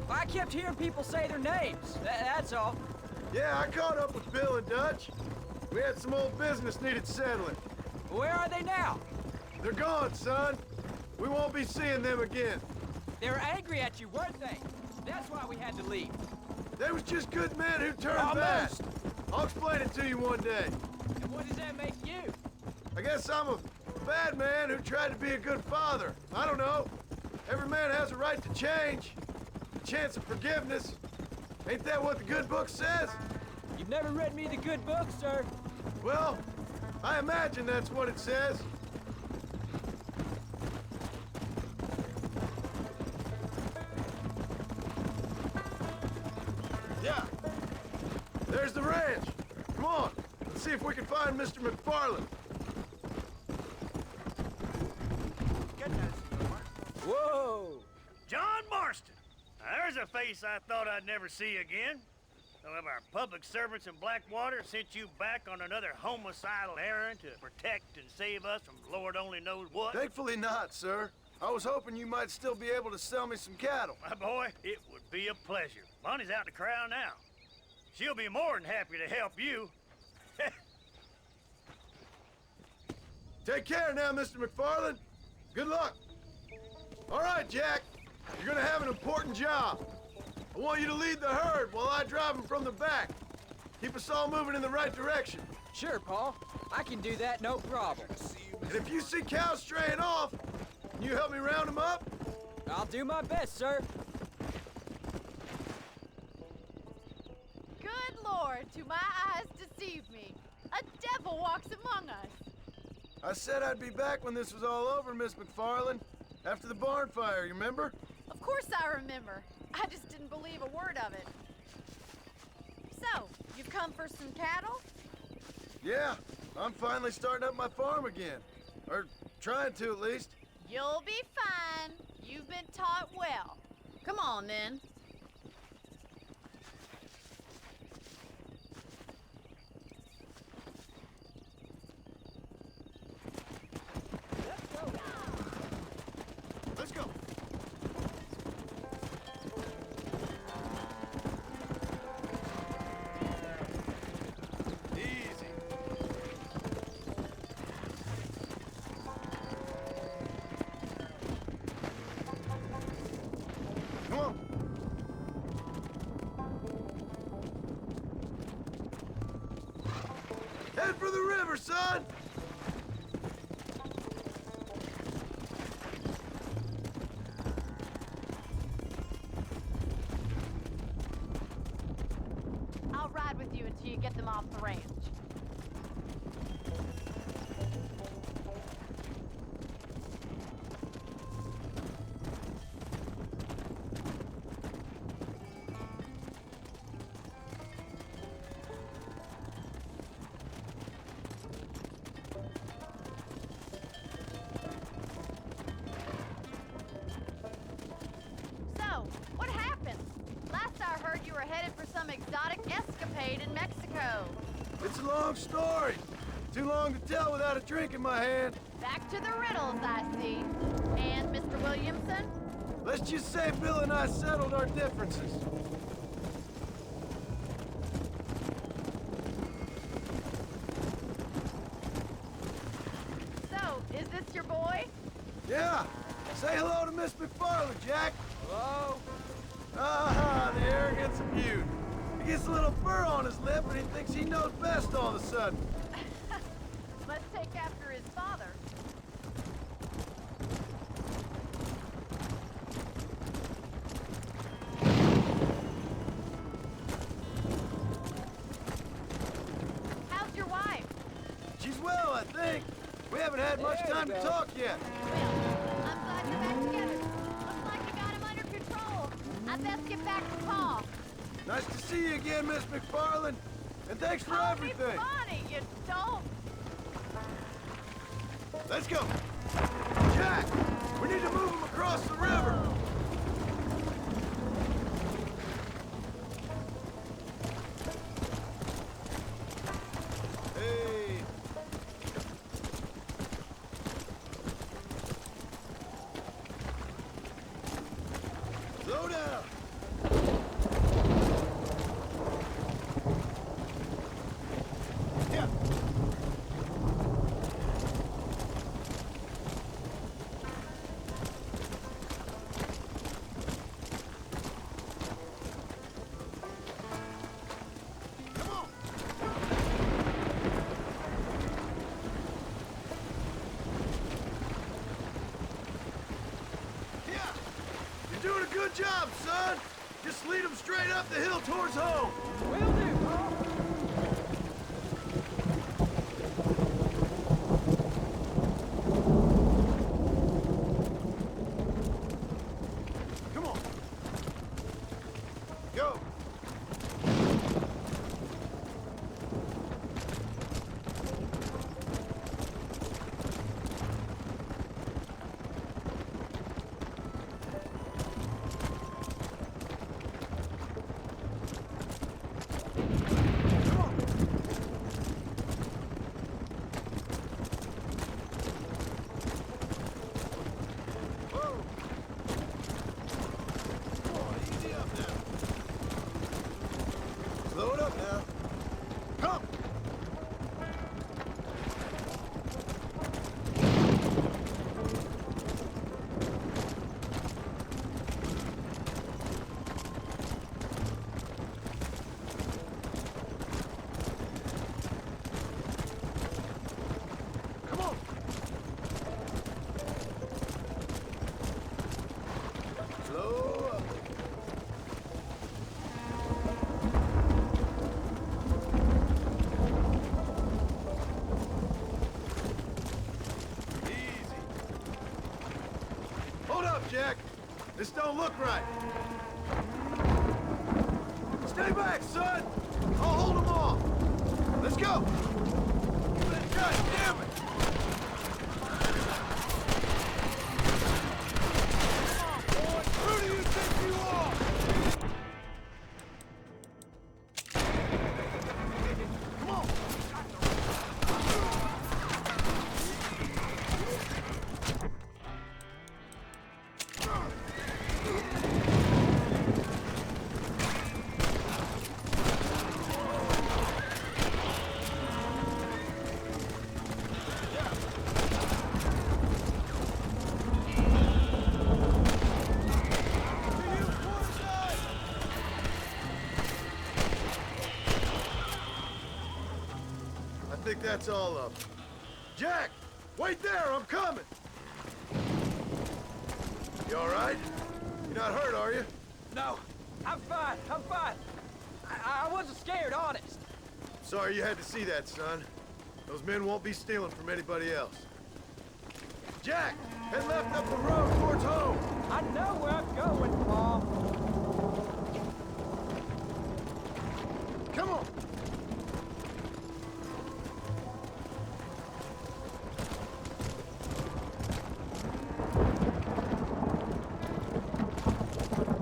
K: I kept hearing people say their names. That's all.
B: Yeah, I caught up with Bill and Dutch. We had some old business needed settling.
K: Where are they now?
B: They're gone, son. We won't be seeing them again.
K: They were angry at you, weren't they? That's why we had to leave.
B: They was just good men who turned bad. I'll explain it to you one day.
K: And what does that make you?
B: I guess I'm a bad man who tried to be a good father. I don't know. Every man has a right to change. A chance of forgiveness. Ain't that what the good book says?
K: You've never read me the good book, sir.
B: Well, I imagine that's what it says. Yeah. There's the ranch. Come on. Let's see if we can find Mr. McFarland.
K: Whoa!
A: John Marston. Now, there's a face I thought I'd never see again. Some of our public servants in Blackwater sent you back on another homicidal errand to protect and save us from Lord only knows what.
B: Thankfully not, sir. I was hoping you might still be able to sell me some cattle.
A: My boy, it would be a pleasure. Bonnie's out in the crowd now. She'll be more than happy to help you.
B: Take care now, Mr. McFarland. Good luck. All right, Jack. You're gonna have an important job. I want you to lead the herd while I drive them from the back. Keep us all moving in the right direction.
K: Sure, Paul. I can do that, no problem.
B: And if you see cows straying off, can you help me round them up?
K: I'll do my best, sir.
J: Good Lord, do my eyes deceive me? A devil walks among us.
B: I said I'd be back when this was all over, Miss McFarland. After the barn fire, you remember?
J: Of course I remember. I just didn't believe a word of it. So, you've come for some cattle?
B: Yeah, I'm finally starting up my farm again. Or trying to, at least.
J: You'll be fine. You've been taught well. Come on, then.
B: Let's go. Easy. Come on. Head for the river, son!
J: I'll ride with you until you get them off the ranch. So, what happened? Last I heard you were headed for some exotic escapade in Mexico.
B: It's a long story. Too long to tell without a drink in my hand.
J: Back to the riddles, I see. And Mr. Williamson?
B: Let's just say Bill and I settled our differences. Yeah. Say hello to Miss McFarland, Jack.
K: Hello?
B: Ah, the arrogance of youth. He gets a little fur on his lip and he thinks he knows best all of a sudden.
J: Let's take after his father. How's your wife?
B: She's well, I think. We haven't had much
K: There
B: time
K: you
B: to
K: go.
B: talk yet.
J: Well, I'm glad you're back together. Looks like you got him under control. I'd best get back to Pa.
B: Nice to see you again, Miss McFarland. And thanks for
J: Call me
B: everything.
J: Bonnie, you dope.
B: Let's go. Jack, we need to move him across the river. Hey. Slow down. Yeah. Come on. Yeah. You're doing a good job, son. Just lead them straight up the hill towards home.
K: Will do, Pa.
B: Come on. Go. Come on. Whoa. Come on, easy up now. Slow it up now. Come! Come on! Slow up. Easy. Hold up, Jack. This don't look right. Stay back, son. I'll hold them off. Let's go. God damn it. Who do you think you are? Come on. I think that's all of them. Jack, wait there, I'm coming. You all right? You're not hurt, are you?
K: No, I'm fine. I'm fine. I wasn't scared, honest.
B: Sorry you had to see that, son. Those men won't be stealing from anybody else. Jack, head left up the road towards home.
K: I know where I'm going, Pa.
B: Come on.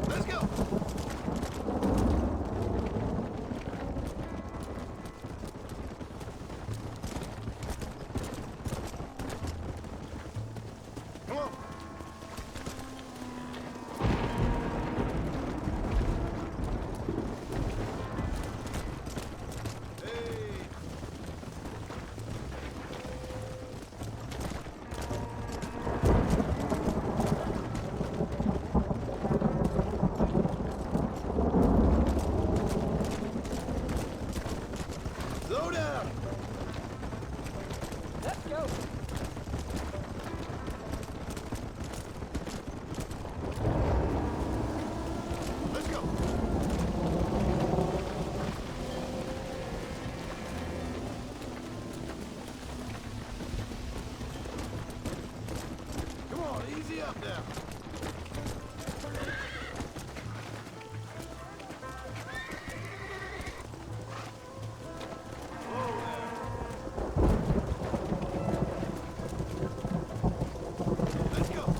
B: Let's go. Come on. Hey. yourself now. Let's go.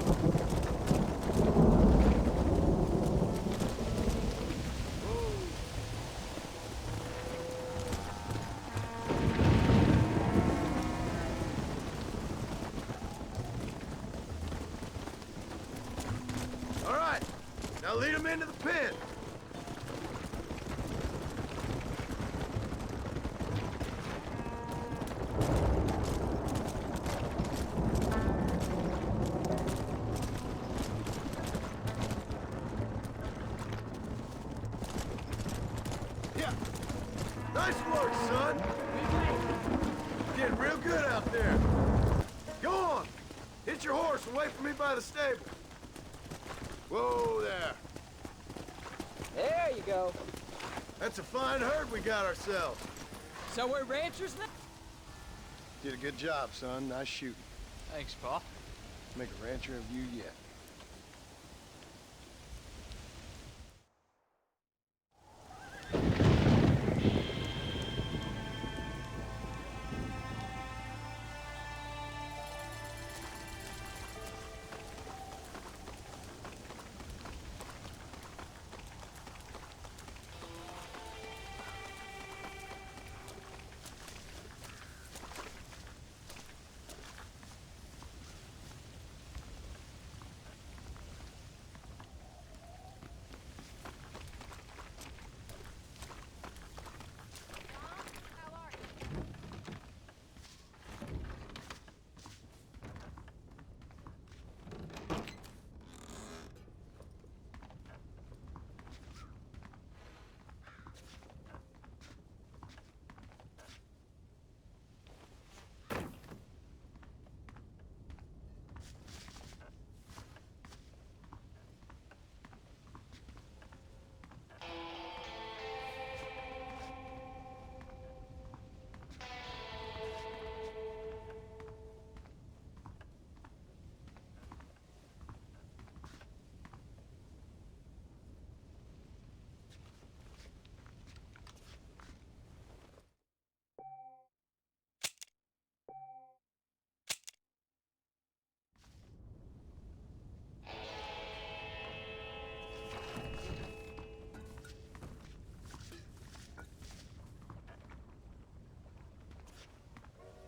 B: All right, now lead him into the pen. Yeah, nice work, son. Getting real good out there. Go on, hit your horse and wait for me by the stable. Whoa there.
K: There you go.
B: That's a fine herd we got ourselves.
K: So we're ranchers now?
B: Did a good job, son. Nice shooting.
K: Thanks, Pa.
B: Make a rancher of you yet.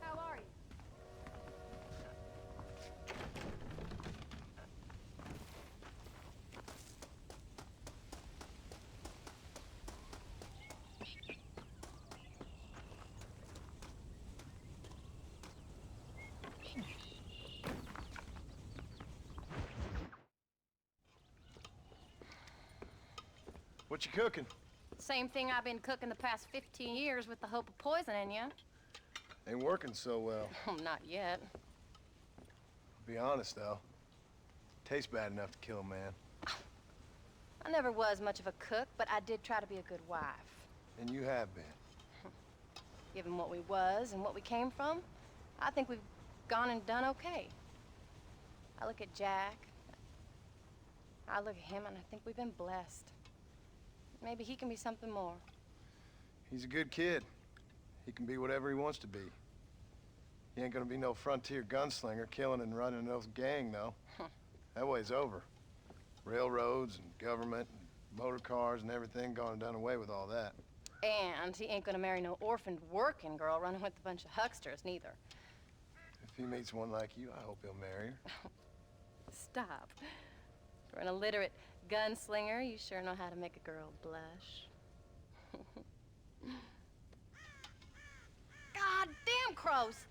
J: How are you?
B: What you cooking?
J: Same thing I've been cooking the past 15 years with the hope of poisoning you.
B: Ain't working so well.
J: Not yet.
B: Be honest, though. Tastes bad enough to kill a man.
J: I never was much of a cook, but I did try to be a good wife.
B: And you have been.
J: Given what we was and what we came from, I think we've gone and done okay. I look at Jack. I look at him and I think we've been blessed. Maybe he can be something more.
B: He's a good kid. He can be whatever he wants to be. He ain't gonna be no frontier gunslinger killing and running no gang, though. That way's over. Railroads and government and motor cars and everything gone and done away with all that.
J: And he ain't gonna marry no orphaned working girl running with a bunch of hucksters, neither.
B: If he meets one like you, I hope he'll marry her.
J: Stop. For an illiterate gunslinger, you sure know how to make a girl blush. God damn crows!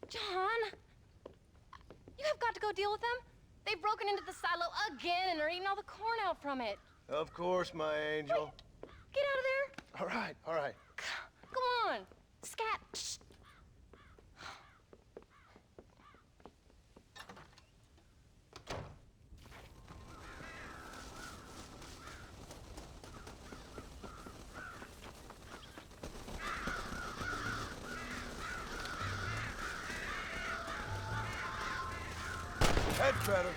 J: John! You have got to go deal with them. They've broken into the silo again and are eating all the corn out from it.
B: Of course, my angel.
J: Wait, get out of there.
B: All right, all right.
J: Come on. Scat. Shh.
B: That's better.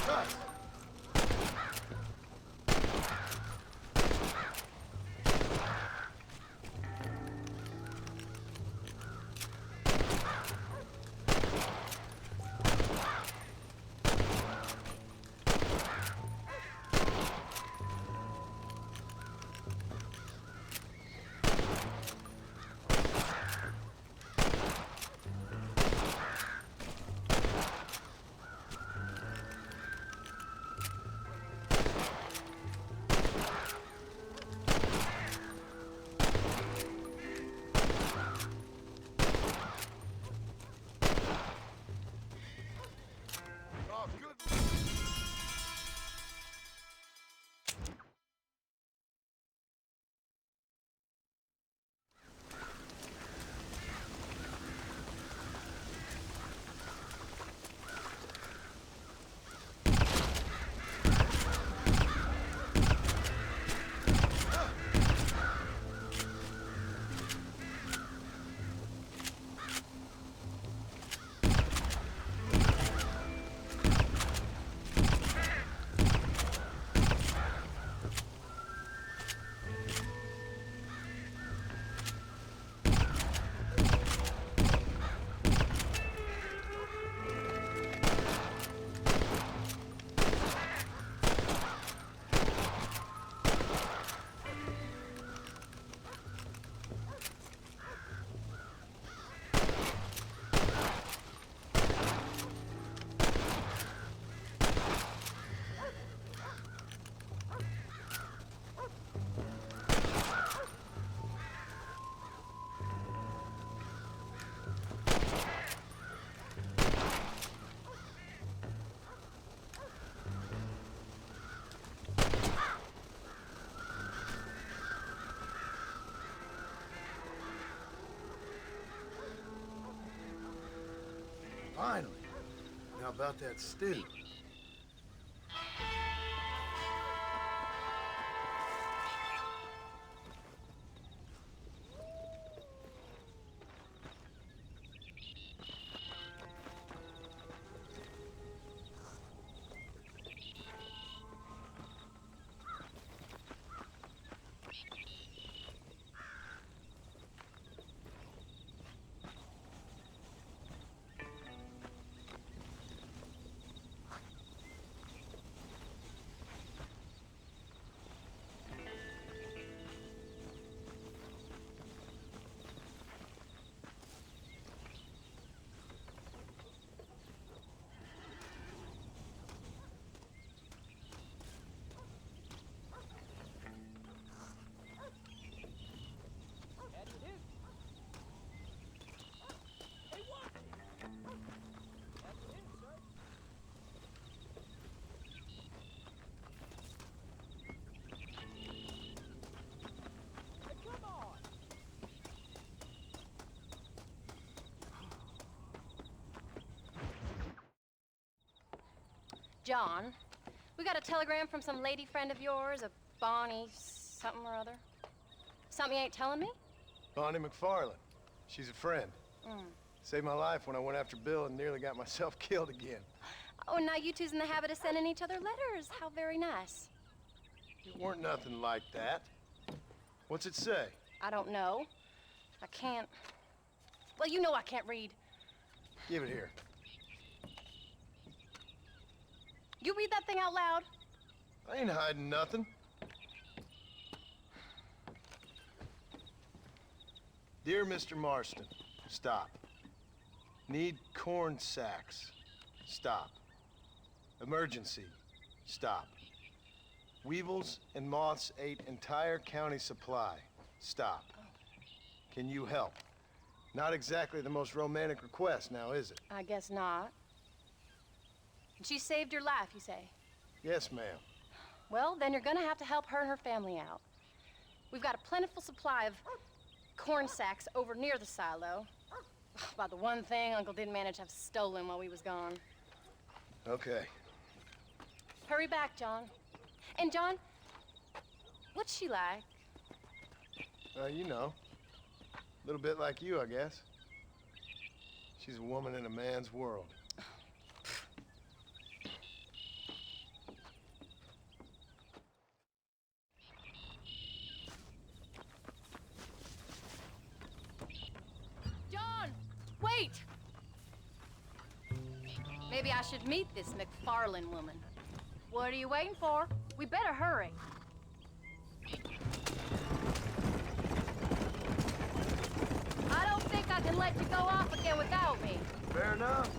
B: Cut! Finally. Now about that stew.
J: John, we got a telegram from some lady friend of yours, a Bonnie something or other. Something you ain't telling me?
B: Bonnie McFarland. She's a friend. Saved my life when I went after Bill and nearly got myself killed again.
J: Oh, and now you two's in the habit of sending each other letters. How very nice.
B: It weren't nothing like that. What's it say?
J: I don't know. I can't... Well, you know I can't read.
B: Give it here.
J: You read that thing out loud?
B: I ain't hiding nothing. Dear Mr. Marston, stop. Need corn sacks. Stop. Emergency. Stop. Weevils and moths ate entire county supply. Stop. Can you help? Not exactly the most romantic request now, is it?
J: I guess not. She saved your life, you say?
B: Yes, ma'am.
J: Well, then you're gonna have to help her and her family out. We've got a plentiful supply of corn sacks over near the silo. About the one thing Uncle didn't manage to have stolen while we was gone.
B: Okay.
J: Hurry back, John. And John, what's she like?
B: You know. A little bit like you, I guess. She's a woman in a man's world.
J: maybe I should meet this McFarlane woman. What are you waiting for? We better hurry. I don't think I can let you go off again without me.
B: Fair enough.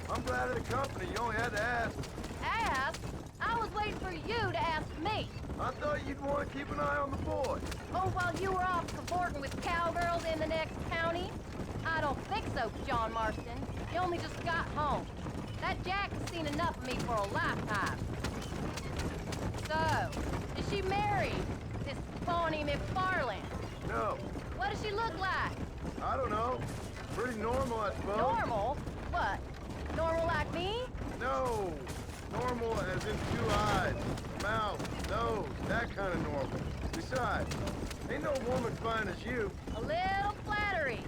B: I'm glad of the company. You only had to ask.
J: Ask? I was waiting for you to ask me.
B: I thought you'd want to keep an eye on the boy.
J: Oh, while you were off cavorting with cowgirls in the next county? I don't think so, John Marston. You only just got home. That Jack has seen enough of me for a lifetime. So, is she married? This phony McFarlane?
B: No.
J: What does she look like?
B: I don't know. Pretty normal, I suppose.
J: Normal? What? Normal like me?
B: No. Normal as in 2 eyes, mouth, nose, that kind of normal. Besides, ain't no woman fine as you.
J: A little flattery.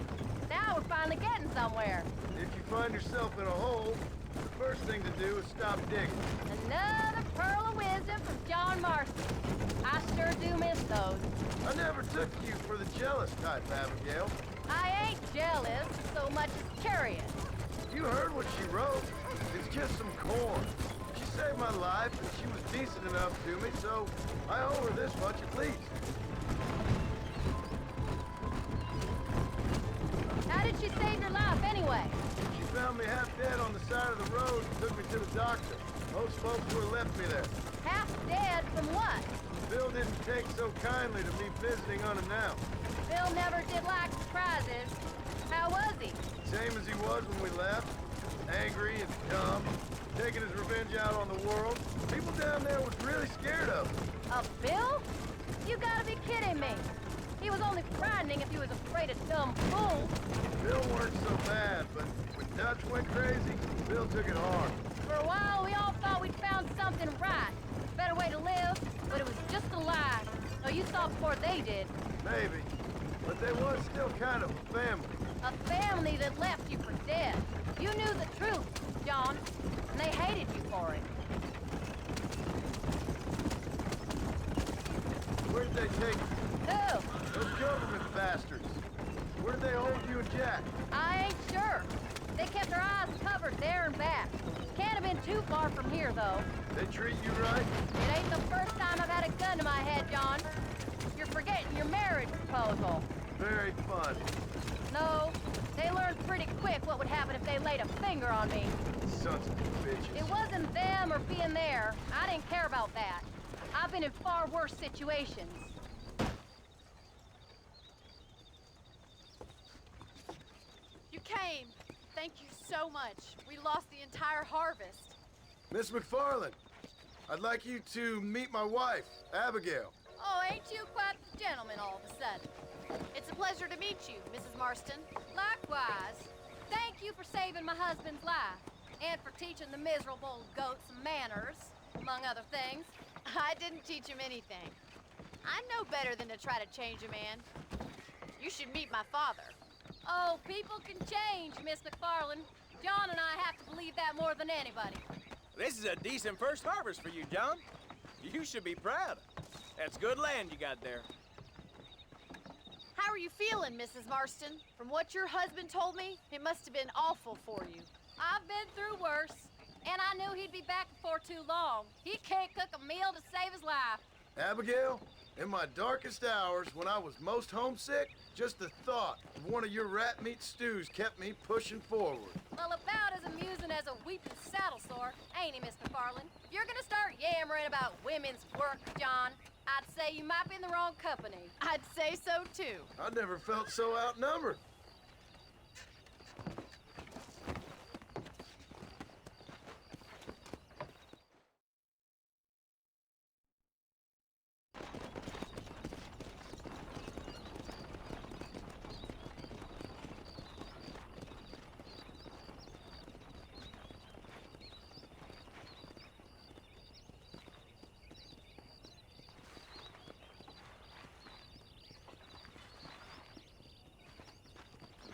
J: Now we're finally getting somewhere.
B: If you find yourself in a hole, the first thing to do is stop digging.
J: Another pearl of wisdom from John Marston. I sure do miss those.
B: I never took you for the jealous type, Abigail.
J: I ain't jealous so much as curious.
B: You heard what she wrote. It's just some corn. She saved my life, and she was decent enough to me, so I owe her this much at least.
J: How did she save your life anyway?
B: She found me half dead on the side of the road and took me to the doctor. Most folks would have left me there.
J: Half dead from what?
B: Bill didn't take so kindly to me visiting unannounced.
J: Bill never did like surprises. How was he?
B: Same as he was when we left. Angry and dumb. Taking his revenge out on the world. People down there was really scared of him.
J: Of Bill? You gotta be kidding me. He was only frightening if he was afraid of dumb fools.
B: Bill weren't so bad, but when Dutch went crazy, Bill took it hard.
J: For a while, we all thought we'd found something right. Better way to live, but it was just a lie. So you saw before they did.
B: Maybe. But they was still kind of a family.
J: A family that left you for dead. You knew the truth, John, and they hated you for it.
B: Where did they take you?
J: Who?
B: Those government bastards. Where did they hold you and Jack?
J: I ain't sure. They kept their eyes covered there and back. Can't have been too far from here, though.
B: They treat you right?
J: It ain't the first time I've had a gun to my head, John. You're forgetting your marriage proposal.
B: Very fun.
J: No, they learned pretty quick what would happen if they laid a finger on me.
B: Sons of bitches.
J: It wasn't them or being there. I didn't care about that. I've been in far worse situations.
L: You came. Thank you so much. We lost the entire harvest.
B: Miss McFarlane, I'd like you to meet my wife, Abigail.
J: Oh, ain't you quite the gentleman all of a sudden?
L: It's a pleasure to meet you, Mrs. Marston.
J: Likewise. Thank you for saving my husband's life. And for teaching the miserable goat some manners, among other things.
L: I didn't teach him anything. I know better than to try to change a man. You should meet my father.
J: Oh, people can change, Miss McFarlane. John and I have to believe that more than anybody.
M: This is a decent first harvest for you, John. You should be proud. That's good land you got there.
L: How are you feeling, Mrs. Marston? From what your husband told me, it must have been awful for you.
J: I've been through worse, and I knew he'd be back before too long. He can't cook a meal to save his life.
B: Abigail, in my darkest hours, when I was most homesick, just the thought of one of your rat meat stews kept me pushing forward.
J: Well, about as amusing as a weeping saddle sore, ain't he, Miss McFarlane? If you're gonna start yammering about women's work, John, I'd say you might be in the wrong company.
L: I'd say so, too.
B: I never felt so outnumbered.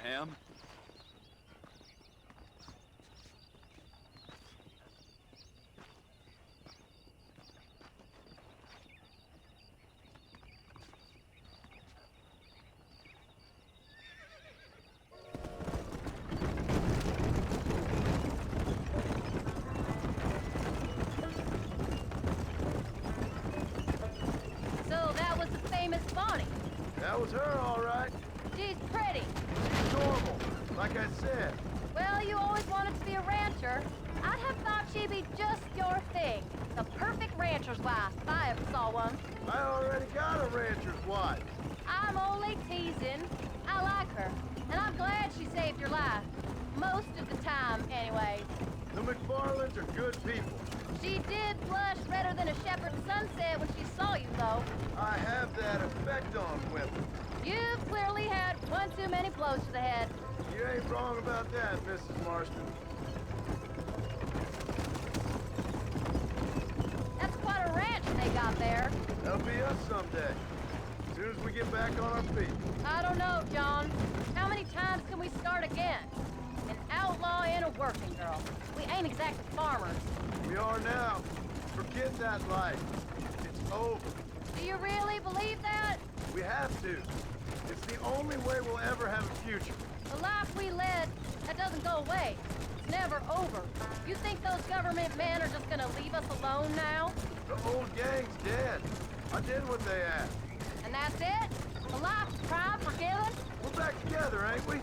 M: Ma'am?
B: That was her, all right.
J: She's pretty.
B: She's normal, like I said.
J: Well, you always wanted to be a rancher. I'd have thought she'd be just your thing. The perfect rancher's wife, if I ever saw one.
B: I already got a rancher's wife.
J: I'm only teasing. I like her, and I'm glad she saved your life. Most of the time, anyway.
B: The McFarlands are good people.
J: She did blush redder than a shepherd's sunset when she saw you, though.
B: I have that effect on women.
J: You've clearly had one too many blows to the head.
B: You ain't wrong about that, Mrs. Marston.
J: That's quite a ranch they got there.
B: That'll be us someday. As soon as we get back on our feet.
J: I don't know, John. How many times can we start again? An outlaw and a working girl. We ain't exactly farmers.
B: We are now. Forget that life. It's over.
J: Do you really believe that?
B: We have to. It's the only way we'll ever have a future.
J: The life we led, that doesn't go away. It's never over. You think those government men are just gonna leave us alone now?
B: The old gang's dead. I did what they asked.
J: And that's it? A life crime forgiven?
B: We're back together, ain't we?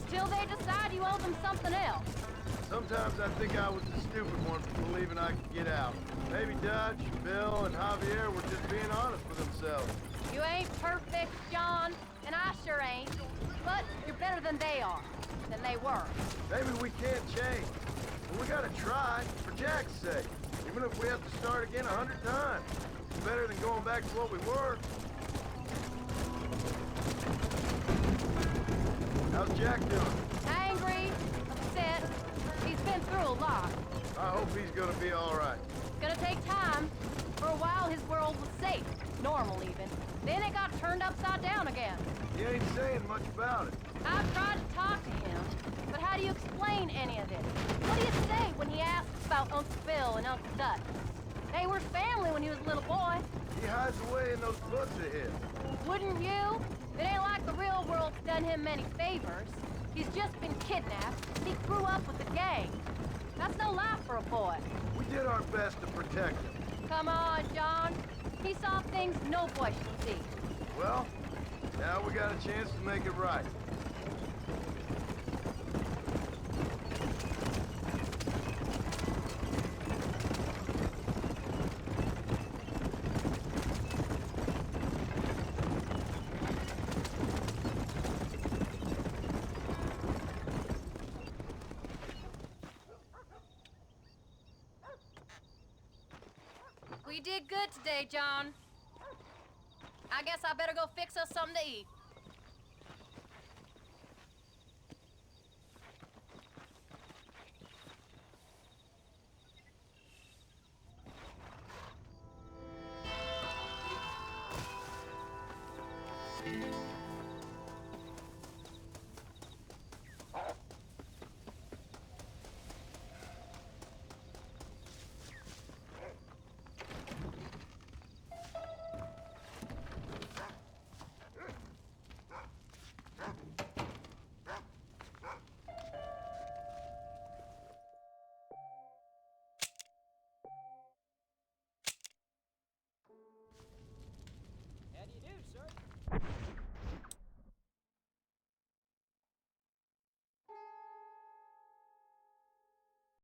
J: Till they decide you owe them something else.
B: Sometimes I think I was the stupid one for believing I could get out. Maybe Dutch, Bill, and Javier were just being honest with themselves.
J: You ain't perfect, John, and I sure ain't. But you're better than they are. Than they were.
B: Maybe we can't change. But we gotta try, for Jack's sake. Even if we have to start again 100 times. It's better than going back to what we were. How's Jack doing?
J: Angry, upset. He's been through a lot.
B: I hope he's gonna be all right.
J: It's gonna take time. For a while, his world was safe. Normal, even. Then it got turned upside down again.
B: He ain't saying much about it.
J: I've tried to talk to him, but how do you explain any of it? What do you say when he asks about Uncle Bill and Uncle Dutch? They were family when he was a little boy.
B: He hides away in those books of his.
J: Wouldn't you? It ain't like the real world's done him many favors. He's just been kidnapped. He grew up with the gang. That's no life for a boy.
B: We did our best to protect him.
J: Come on, John. He saw things no boy should see.
B: Well, now we got a chance to make it right.
J: We did good today, John. I guess I better go fix us something to eat.